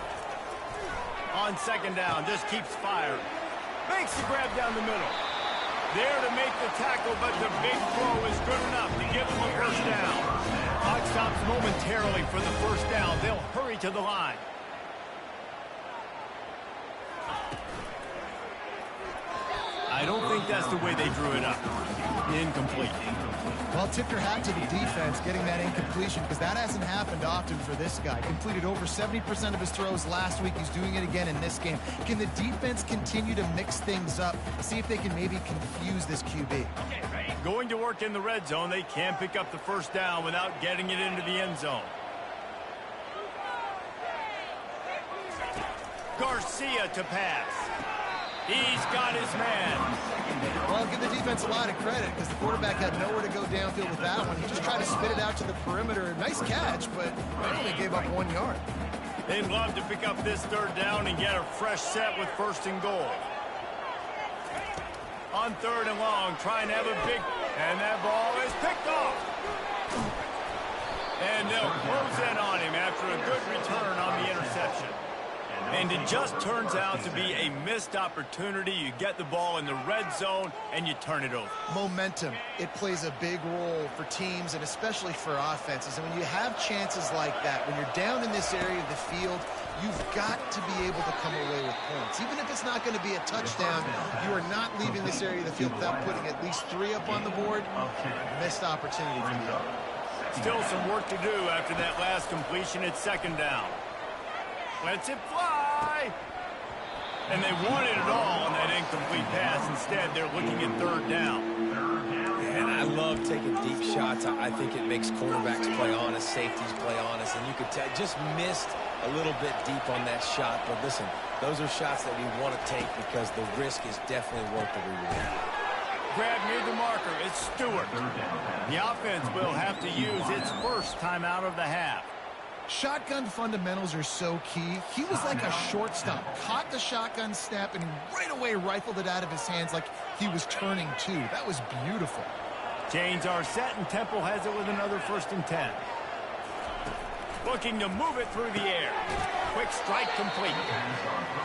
Speaker 1: On second down, just keeps firing. Makes the grab down the middle. There to make the tackle, but the big throw is good enough to give them a first down. Clock stops momentarily for the first down. They'll hurry to the line. I don't think that's the way they drew it up. Incomplete.
Speaker 3: Well, tip your hat to the defense getting that incompletion, because that hasn't happened often for this guy. Completed over 70% of his throws last week. He's doing it again in this game. Can the defense continue to mix things up? See if they can maybe confuse this QB.
Speaker 1: Going to work in the red zone. They can pick up the first down without getting it into the end zone. Garcia to pass. He's got his man.
Speaker 3: Well, I'll give the defense a lot of credit, because the quarterback had nowhere to go downfield with that one. He just tried to spit it out to the perimeter. Nice catch, but they only gave up 1 yard.
Speaker 1: They'd love to pick up this third down and get a fresh set with first and goal. On third and long, trying to have a big... And that ball is picked off. And they'll close in on him after a good return on the interception. And it just turns out to be a missed opportunity. You get the ball in the red zone, and you turn it over.
Speaker 3: Momentum. It plays a big role for teams and especially for offenses. And when you have chances like that, when you're down in this area of the field, you've got to be able to come away with points. Even if it's not going to be a touchdown, you are not leaving this area of the field without putting at least 3 up on the board. Missed opportunity for the other.
Speaker 1: Still some work to do after that last completion. It's second down. Lets it fly. And they wanted it all on that incomplete pass. Instead, they're looking at third down.
Speaker 2: And I love taking deep shots. I think it makes cornerbacks play honest, safeties play honest. And you could tell, just missed a little bit deep on that shot. But listen, those are shots that we want to take because the risk is definitely worth the reward.
Speaker 1: Grab near the marker. It's Stewart. The offense will have to use its first timeout of the half.
Speaker 3: Shotgun fundamentals are so key. He was like a shortstop. Caught the shotgun snap and right away rifled it out of his hands like he was turning 2. That was beautiful.
Speaker 1: Chains are set, and Temple has it with another 1st and 10. Looking to move it through the air. Quick strike complete.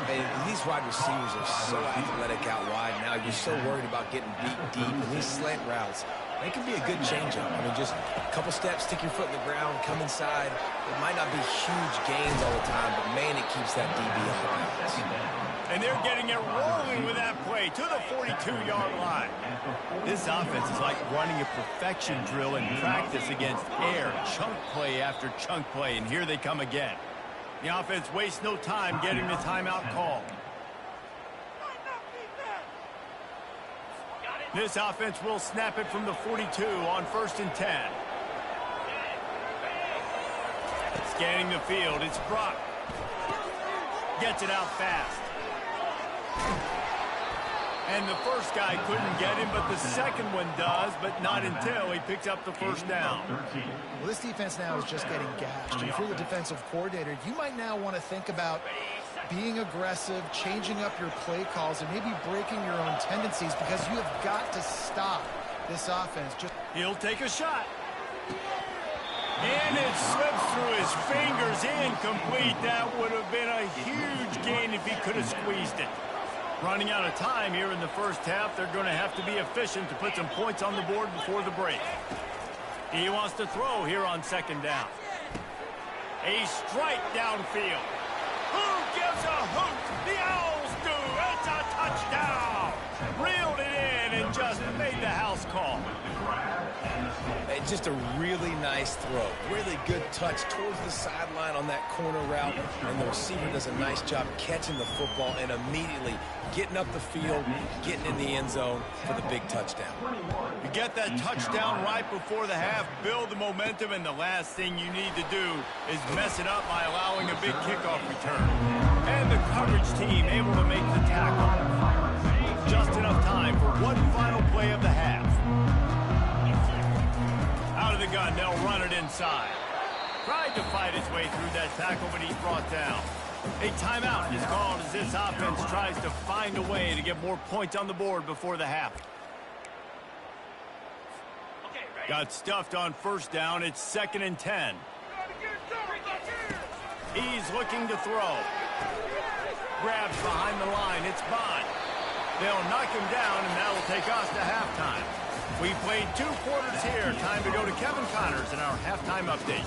Speaker 2: Hey, these wide receivers are so athletic out wide now. You're so worried about getting beat deep. And these slant routes, they can be a good changeup. I mean, just a couple steps, stick your foot in the ground, come inside. It might not be huge gains all the time, but, man, it keeps that DB off balance.
Speaker 1: And they're getting it rolling with that play to the 42-yard line. This offense is like running a perfection drill in practice against air, chunk play after chunk play, and here they come again. The offense wastes no time getting the timeout called. This offense will snap it from the 42 on 1st and 10. Scanning the field, it's Brock. Gets it out fast. And the first guy couldn't get him, but the second one does, but not until he picks up the first down.
Speaker 3: Well, this defense now is just getting gashed. If you're the defensive coordinator, you might now want to think about being aggressive, changing up your play calls, and maybe breaking your own tendencies, because you have got to stop this offense.
Speaker 1: He'll take a shot. And it slips through his fingers, incomplete. That would have been a huge gain if he could have squeezed it. Running out of time here in the first half, they're going to have to be efficient to put some points on the board before the break. He wants to throw here on second down. A strike downfield. Who gives a hoot? The Owls do. It's a touchdown. Reeled it in and just made the house call.
Speaker 2: Just a really nice throw. Really good touch towards the sideline on that corner route. And the receiver does a nice job catching the football and immediately getting up the field, getting in the end zone for the big touchdown.
Speaker 1: You get that touchdown right before the half, build the momentum, and the last thing you need to do is mess it up by allowing a big kickoff return. And the coverage team able to make the tackle. Just enough time for one final play of the half. Out of the gun, they'll run it inside. Tried to fight his way through that tackle, but he's brought down. A timeout is called as this offense tries to find a way to get more points on the board before the half. Got stuffed on first down. It's 2nd and 10. He's looking to throw. Grabs behind the line. It's Bond. They'll knock him down, and that will take us to halftime. We played 2 quarters here. Time to go to Kevin Connors in our halftime update.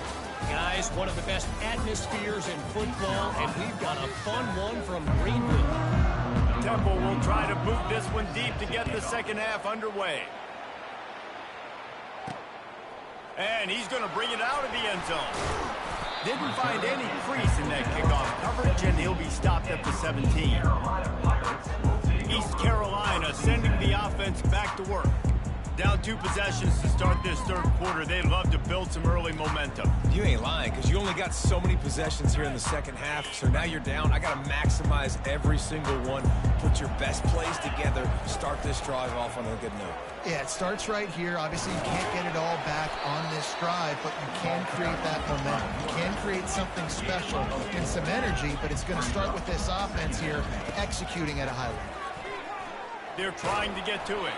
Speaker 5: Guys, one of the best atmospheres in football, and we've got a fun one from Greenville.
Speaker 1: Temple will try to boot this one deep to get the second half underway. And he's going to bring it out of the end zone. Didn't find any crease in that kickoff coverage, and he'll be stopped at the 17. East Carolina sending the offense back to work. Down 2 possessions to start this third quarter. They'd love to build some early momentum.
Speaker 2: You ain't lying, because you only got so many possessions here in the second half, so now you're down. I got to maximize every single one. Put your best plays together. Start this drive off on a good note.
Speaker 3: Yeah, it starts right here. Obviously, you can't get it all back on this drive, but you can create that momentum. You can create something special and some energy, but it's going to start with this offense here executing at a high level.
Speaker 1: They're trying to get to it.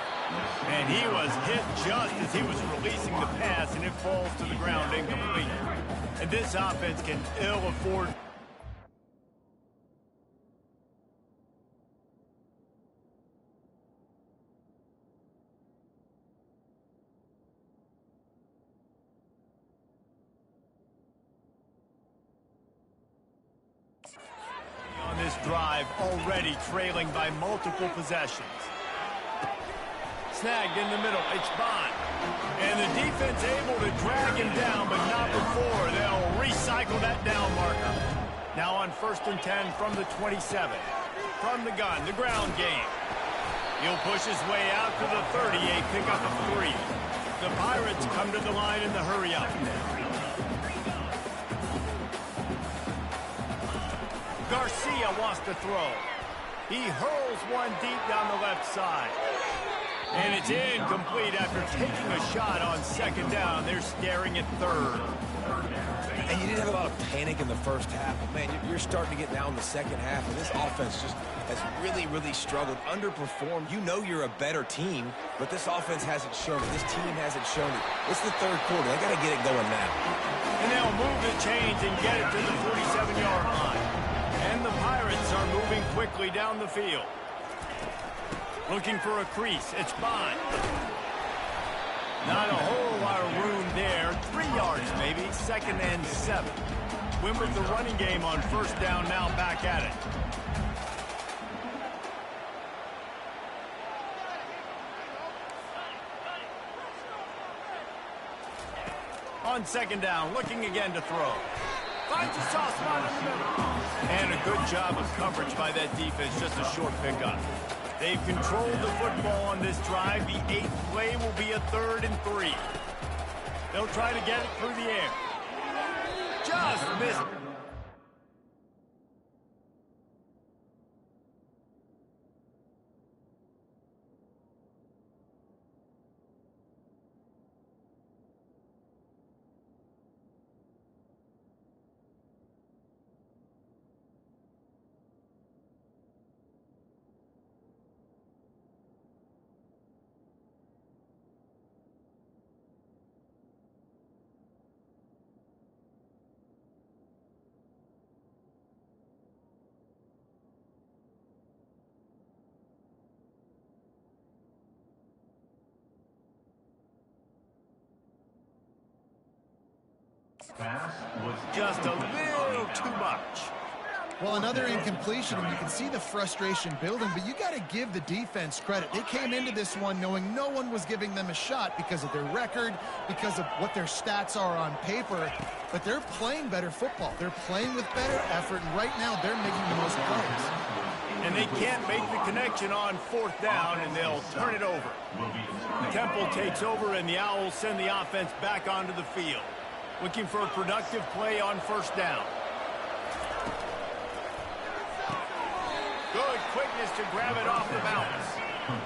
Speaker 1: And he was hit just as he was releasing the pass, and it falls to the ground incomplete. And this offense can ill afford. On this drive, already trailing by multiple possessions. Snagged in the middle. It's Bond. And the defense able to drag him down, but not before. They'll recycle that down marker. Now on 1st and 10 from the 27. From the gun, the ground game. He'll push his way out to the 30, a pickup of 3. The Pirates come to the line in the hurry-up. Garcia wants to throw. He hurls one deep down the left side. And it's incomplete after taking a shot on 2nd down. They're staring at 3rd.
Speaker 2: And you didn't have a lot of panic in the first half. But, man, you're starting to get down in the second half, and this offense just has really, really struggled, underperformed. You know you're a better team, but this offense hasn't shown it. This team hasn't shown it. It's the 3rd quarter. They got to get it going now.
Speaker 1: And they'll move the chains and get it to the 47-yard line. And the Pirates are moving quickly down the field. Looking for a crease. It's Bond. Not a whole lot of room there. 3 yards maybe. 2nd and 7. Win with the running game on 1st down, now back at it. On 2nd down, looking again to throw. Finds a soft spot in the middle. And a good job of coverage by that defense. Just a short pickup. They've controlled the football on this drive. The 8th play will be a 3rd and 3. They'll try to get it through the air. Just missed. Just a little too much.
Speaker 3: Well, another incompletion, and you can see the frustration building, but you got to give the defense credit. They came into this one knowing no one was giving them a shot because of their record, because of what their stats are on paper, but they're playing better football. They're playing with better effort, and right now they're making the most plays.
Speaker 1: And they can't make the connection on fourth down, and they'll turn it over. Temple takes over, and the Owls send the offense back onto the field, looking for a productive play on first down. Good quickness to grab it off the bounce.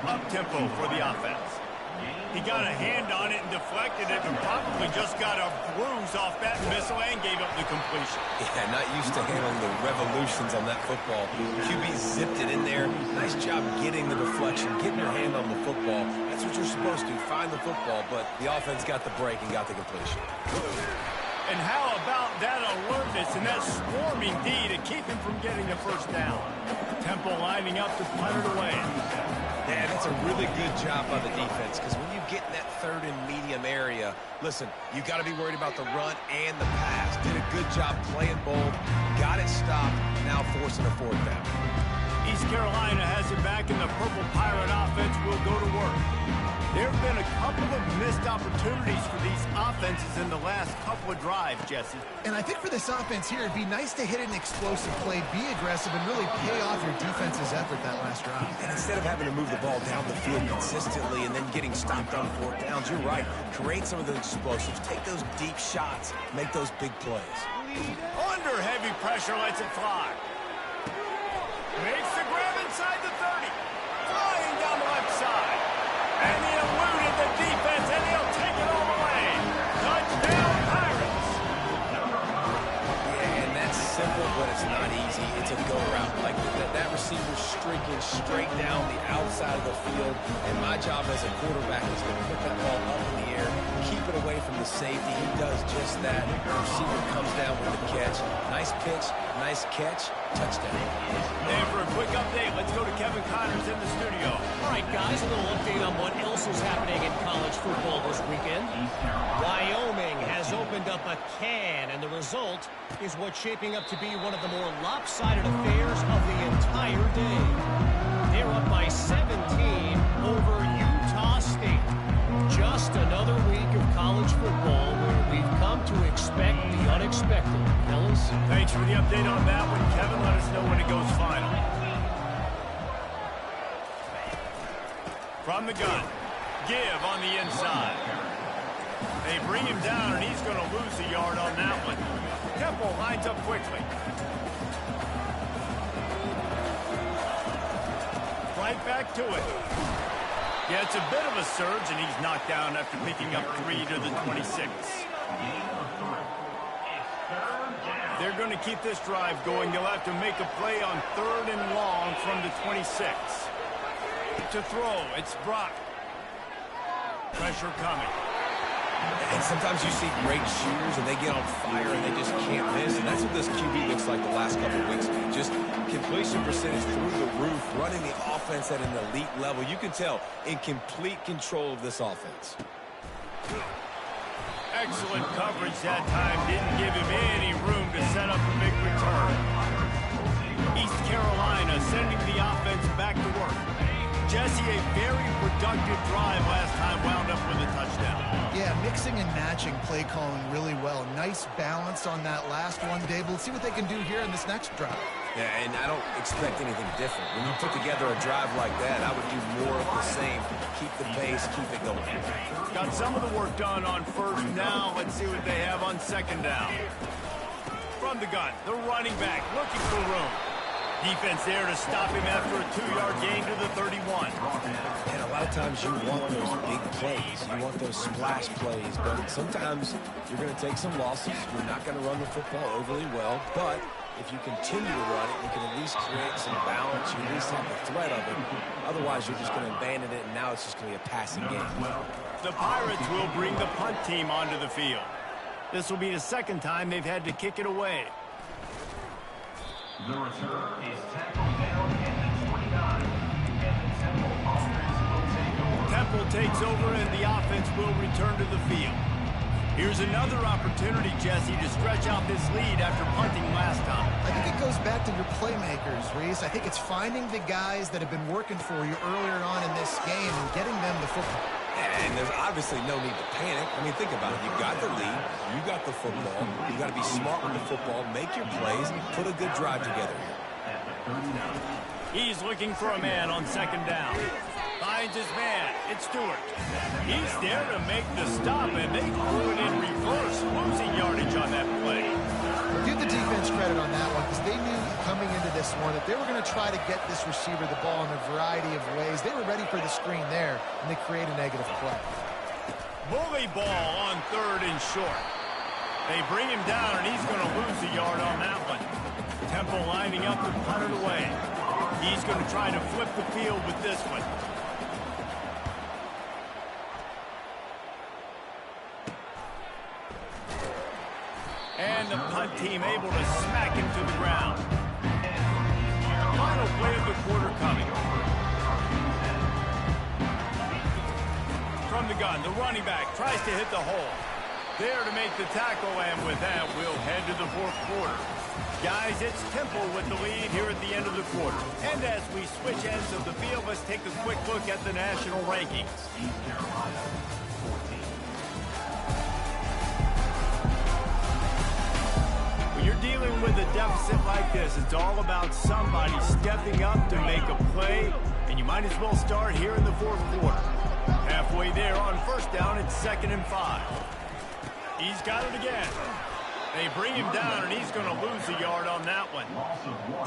Speaker 1: Up-tempo for the offense. He got a hand on it and deflected it, and probably just got a bruise off that missile and gave up the completion.
Speaker 2: Yeah, not used to handling the revolutions on that football. QB zipped it in there. Nice job getting the deflection, getting your hand on the football. That's what you're supposed to, find the football, but the offense got the break and got the completion.
Speaker 1: And how about that alertness and that swarming D to keep him from getting the first down? Temple lining up to punt it away.
Speaker 2: Yeah, that's a really good job by the defense, because when you get in that third and medium area, listen, you got to be worried about the run and the pass. Did a good job playing both, got it stopped, now forcing a fourth down.
Speaker 1: East Carolina has it back, and the Purple Pirate offense will go to work. There have been a couple of missed opportunities for these offenses in the last couple of drives, Jesse.
Speaker 3: And I think for this offense here, it'd be nice to hit an explosive play, be aggressive, and really pay off your defense's effort that last drive.
Speaker 2: And instead of having to move the ball down the field consistently and then getting stopped on fourth downs, you're right. Create some of those explosives. Take those deep shots. Make those big plays.
Speaker 1: Under heavy pressure, lets it fly. Makes the grab inside the 30. Flying down the left side. And he eluded the defense, and he'll take it all the way. Touchdown, Pirates.
Speaker 2: Yeah, and that's simple, but it's not easy. It's a go route. Like that receiver streaking straight down the outside of the field. And my job as a quarterback is to put that ball up in the air, keep it away from the safety. He does just that. The receiver comes down with the catch. Nice pitch, nice catch, touchdown.
Speaker 1: And for a quick update, let's go to Kevin Connors in the studio.
Speaker 5: All right, guys, a little update on what else is happening in college football this weekend. Wyoming has opened up a can, and the result is what's shaping up to be one of the more lopsided affairs of the entire day. They're up by 17 over Utah State. Just another week of college football where we've come to expect the unexpected. Fellas?
Speaker 1: Thanks for the update on that one, Kevin. Let us know when it goes final. From the gun. Give on the inside. They bring him down, and he's going to lose a yard on that one. Temple lines up quickly. Right back to it. Yeah, it's a bit of a surge, and he's knocked down after picking up 3 to the 26. They're going to keep this drive going. They'll have to make a play on 3rd and long from the 26. To throw, it's Brock. Pressure coming.
Speaker 2: And sometimes you see great shooters, and they get on fire, and they just can't miss. And that's what this QB looks like the last couple of weeks. Just completion percentage through the roof, running the offense at an elite level. You can tell in complete control of this offense.
Speaker 1: Excellent coverage that time. Didn't give him any room to set up a big return. East Carolina sending the offense back to work. Jesse, a very productive drive last time, wound up with a touchdown.
Speaker 3: Yeah, mixing and matching play calling really well. Nice balance on that last one, Dave. Let's see what they can do here in this next drive.
Speaker 2: Yeah, and I don't expect anything different. When you put together a drive like that, I would do more of the same. Keep the pace, keep it going.
Speaker 1: Got some of the work done on first. Now let's see what they have on second down. From the gun, the running back looking for room. Defense there to stop him after a 2-yard gain to the 31.
Speaker 2: And a lot of times you want those big plays. You want those splash plays. But sometimes you're going to take some losses. You're not going to run the football overly well. But if you continue to run it, you can at least create some balance. You at least have the threat of it. Otherwise, you're just going to abandon it, and now it's just going to be a passing game.
Speaker 1: The Pirates will bring the punt team onto the field. This will be the second time they've had to kick it away.
Speaker 4: The return is tackled down at the 29, and the Temple offense will take over.
Speaker 1: Temple takes over, and the offense will return to the field. Here's another opportunity, Jesse, to stretch out this lead after punting last time.
Speaker 3: I think it goes back to your playmakers, Reese. I think it's finding the guys that have been working for you earlier on in this game and getting them the football.
Speaker 2: And there's obviously no need to panic. I mean, think about it. You got the lead. You got the football. You got to be smart with the football. Make your plays. Put a good drive together here.
Speaker 1: He's looking for a man on second down. Finds his man. It's Stewart. He's there to make the stop, and they threw it in reverse, losing yardage on that play.
Speaker 3: Give the defense credit on that one because they knew coming into this one that they were going to try to get this receiver the ball in a variety of ways. They were ready for the screen there, and they create a negative play.
Speaker 1: Bully ball on third and short. They bring him down, and he's going to lose a yard on that one. Temple lining up to punt it away. He's going to try to flip the field with this one. And the punt team able to smack him to the ground. Final play of the quarter coming. From the gun, the running back tries to hit the hole. There to make the tackle, and with that, we'll head to the fourth quarter. Guys, it's Temple with the lead here at the end of the quarter. And as we switch ends of the field, let's take a quick look at the national rankings. When you're dealing with a deficit like this, it's all about somebody stepping up to make a play, and you might as well start here in the fourth quarter. Halfway there on first down, it's 2nd and 5. He's got it again. They bring him down, and he's going to lose a yard on that one.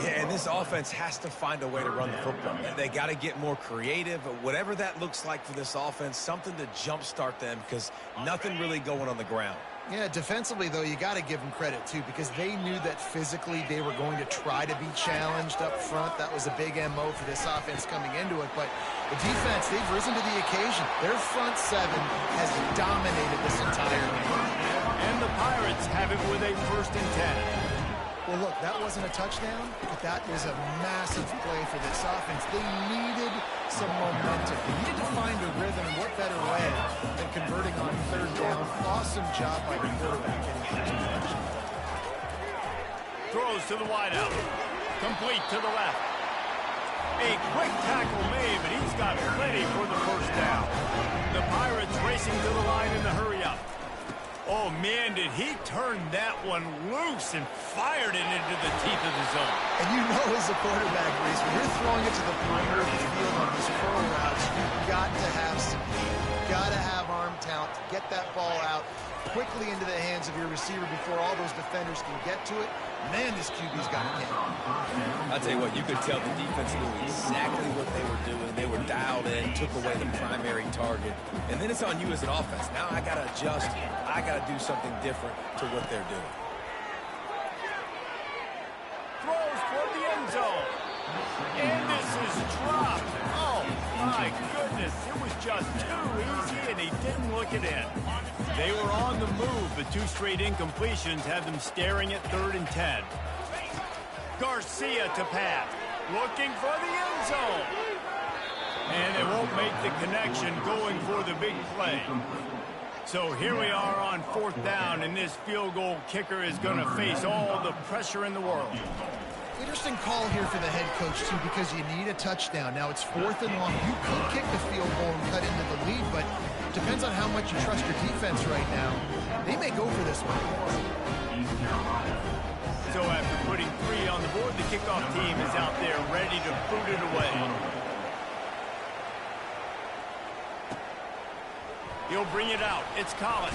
Speaker 2: Yeah, and this offense has to find a way to run the football. They got to get more creative. Whatever that looks like for this offense, something to jumpstart them because nothing really going on the ground.
Speaker 3: Yeah, defensively, though, you got to give them credit, too, because they knew that physically they were going to try to be challenged up front. That was a big MO for this offense coming into it. But the defense, they've risen to the occasion. Their front seven has dominated this entire game.
Speaker 1: And the Pirates have it with a 1st and 10.
Speaker 3: Well, look, that wasn't a touchdown, but that was a massive play for this offense. They needed some momentum. They needed to find a rhythm, and what better way than converting on 3rd down. Awesome job by the quarterback getting first possession.
Speaker 1: Throws to the wideout. Complete to the left. A quick tackle made, but he's got plenty for the 1st down. The Pirates racing to the line in the hurry-up. Oh, man, did he turn that one loose and fired it into the teeth of the zone.
Speaker 3: And you know as a quarterback, Reese, when you're throwing it to the perimeter of the field on these curl routes, you've got to have speed. You've got to have arm talent to get that ball out quickly into the hands of your receiver before all those defenders can get to it. Man, this QB's got a game.
Speaker 2: I'll tell you what, you could tell the defense knew exactly what they were doing. They were dialed in, took away the primary target. And then it's on you as an offense. Now I got to adjust. I got to do something different to what they're doing.
Speaker 1: Throws for the end zone. And this is dropped. Oh, my goodness. It was just too easy, and he didn't look it in. They were on the move, but 2 straight incompletions had them staring at 3rd and 10. Garcia to pass. Looking for the end zone. And they won't make the connection going for the big play. So here we are on 4th down, and this field goal kicker is going to face all the pressure in the world.
Speaker 3: Interesting call here for the head coach, too, because you need a touchdown. Now it's 4th and long. You could kick the field goal and cut into the lead, but it depends on how much you trust your defense right now. They may go for this one.
Speaker 1: So after putting 3 on the board, the kickoff team is out there ready to boot it away. He'll bring it out. It's Collins.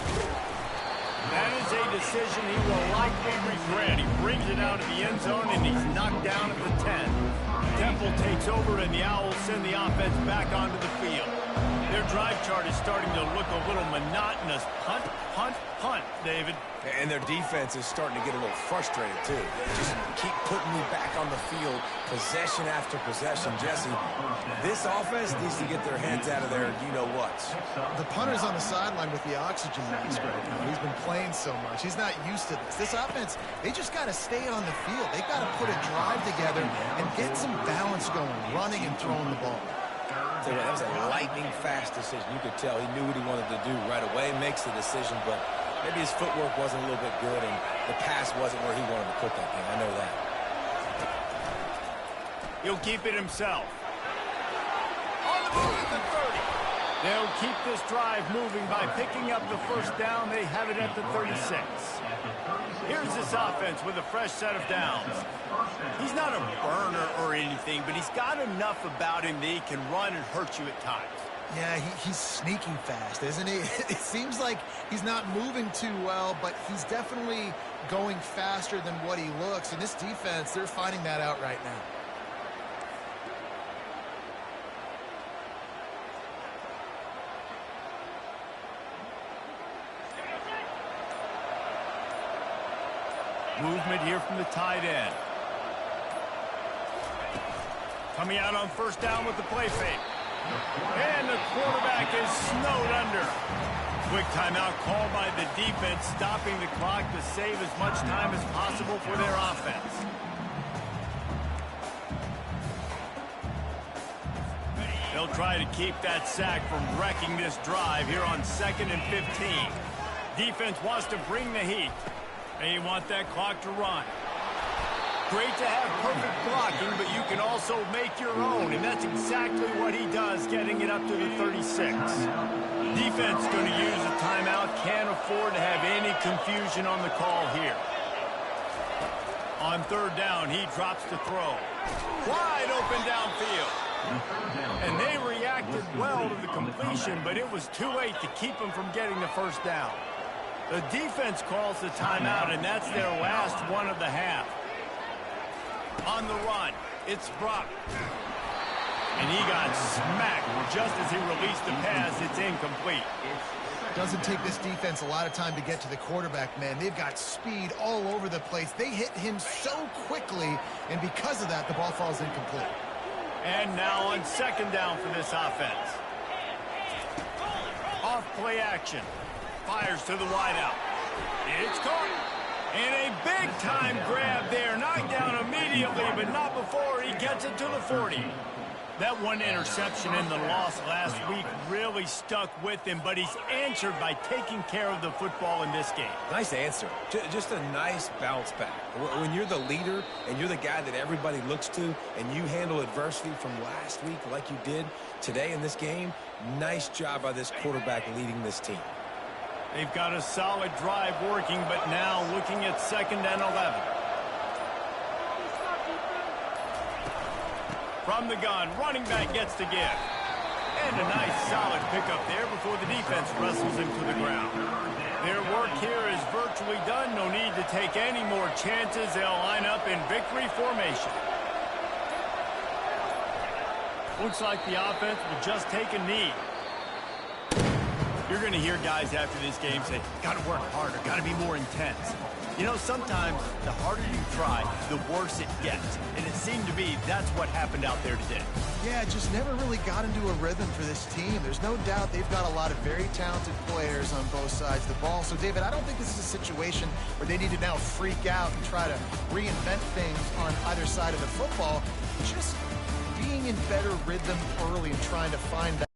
Speaker 1: That is a decision he will likely regret. He brings it out of the end zone, and he's knocked down at the 10. Temple takes over, and the Owls send the offense back onto the field. Their drive chart is starting to look a little monotonous. Punt, punt, punt, David.
Speaker 2: And their defense is starting to get a little frustrated, too. Just keep putting me back on the field, possession after possession. Jesse, this offense needs to get their heads out of their you-know-whats.
Speaker 3: The punter's on the sideline with the oxygen mask right now. He's been playing so much. He's not used to this. This offense, they just got to stay on the field. They got to put a drive together and get some balance going, running and throwing the ball.
Speaker 2: That was a lightning-fast decision. You could tell he knew what he wanted to do right away, makes the decision, but Maybe his footwork wasn't a little bit good, and the pass wasn't where he wanted to put that thing. I know that.
Speaker 1: He'll keep it himself. On the move at the 30. They'll keep this drive moving by picking up the first down. They have it at the 36. Here's this offense with a fresh set of downs. He's not a burner or anything, but he's got enough about him that he can run and hurt you at times.
Speaker 3: Yeah, he's sneaking fast, isn't he? It seems like he's not moving too well, but he's definitely going faster than what he looks. And this defense, they're finding that out right now.
Speaker 1: Movement here from the tight end. Coming out on first down with the play fake. And the quarterback is snowed under. Quick timeout called by the defense, stopping the clock to save as much time as possible for their offense. They'll try to keep that sack from wrecking this drive here on 2nd and 15. Defense wants to bring the heat. They want that clock to run. Great to have perfect blocking, but you can also make your own, and that's exactly what he does, getting it up to the 36. Defense going to use a timeout, can't afford to have any confusion on the call here. On third down, he drops to throw. Wide open downfield. And they reacted well to the completion, but it was too late to keep him from getting the first down. The defense calls the timeout, and that's their last one of the half. On the run, it's Brock. And he got smacked just as he released the pass. It's incomplete.
Speaker 3: Doesn't take this defense a lot of time to get to the quarterback, man. They've got speed all over the place. They hit him so quickly, and because of that, the ball falls incomplete.
Speaker 1: And now on second down for this offense. Off play action. Fires to the wideout. It's caught. And a big-time grab there. Knocked down immediately, but not before he gets it to the 40. That one interception in the loss last week really stuck with him, but he's answered by taking care of the football in this game.
Speaker 2: Nice answer. Just a nice bounce back. When you're the leader and you're the guy that everybody looks to and you handle adversity from last week like you did today in this game, nice job by this quarterback leading this team.
Speaker 1: They've got a solid drive working, but now looking at 2nd and 11. From the gun, running back gets to give. And a nice solid pickup there before the defense wrestles him to the ground. Their work here is virtually done. No need to take any more chances. They'll line up in victory formation. Looks like the offense will just take a knee. You're going to hear guys after this game say, got to work harder, got to be more intense. You know, sometimes the harder you try, the worse it gets. And it seemed to be that's what happened out there today.
Speaker 3: Yeah, just never really got into a rhythm for this team. There's no doubt they've got a lot of very talented players on both sides of the ball. So, David, I don't think this is a situation where they need to now freak out and try to reinvent things on either side of the football. Just being in better rhythm early and trying to find that.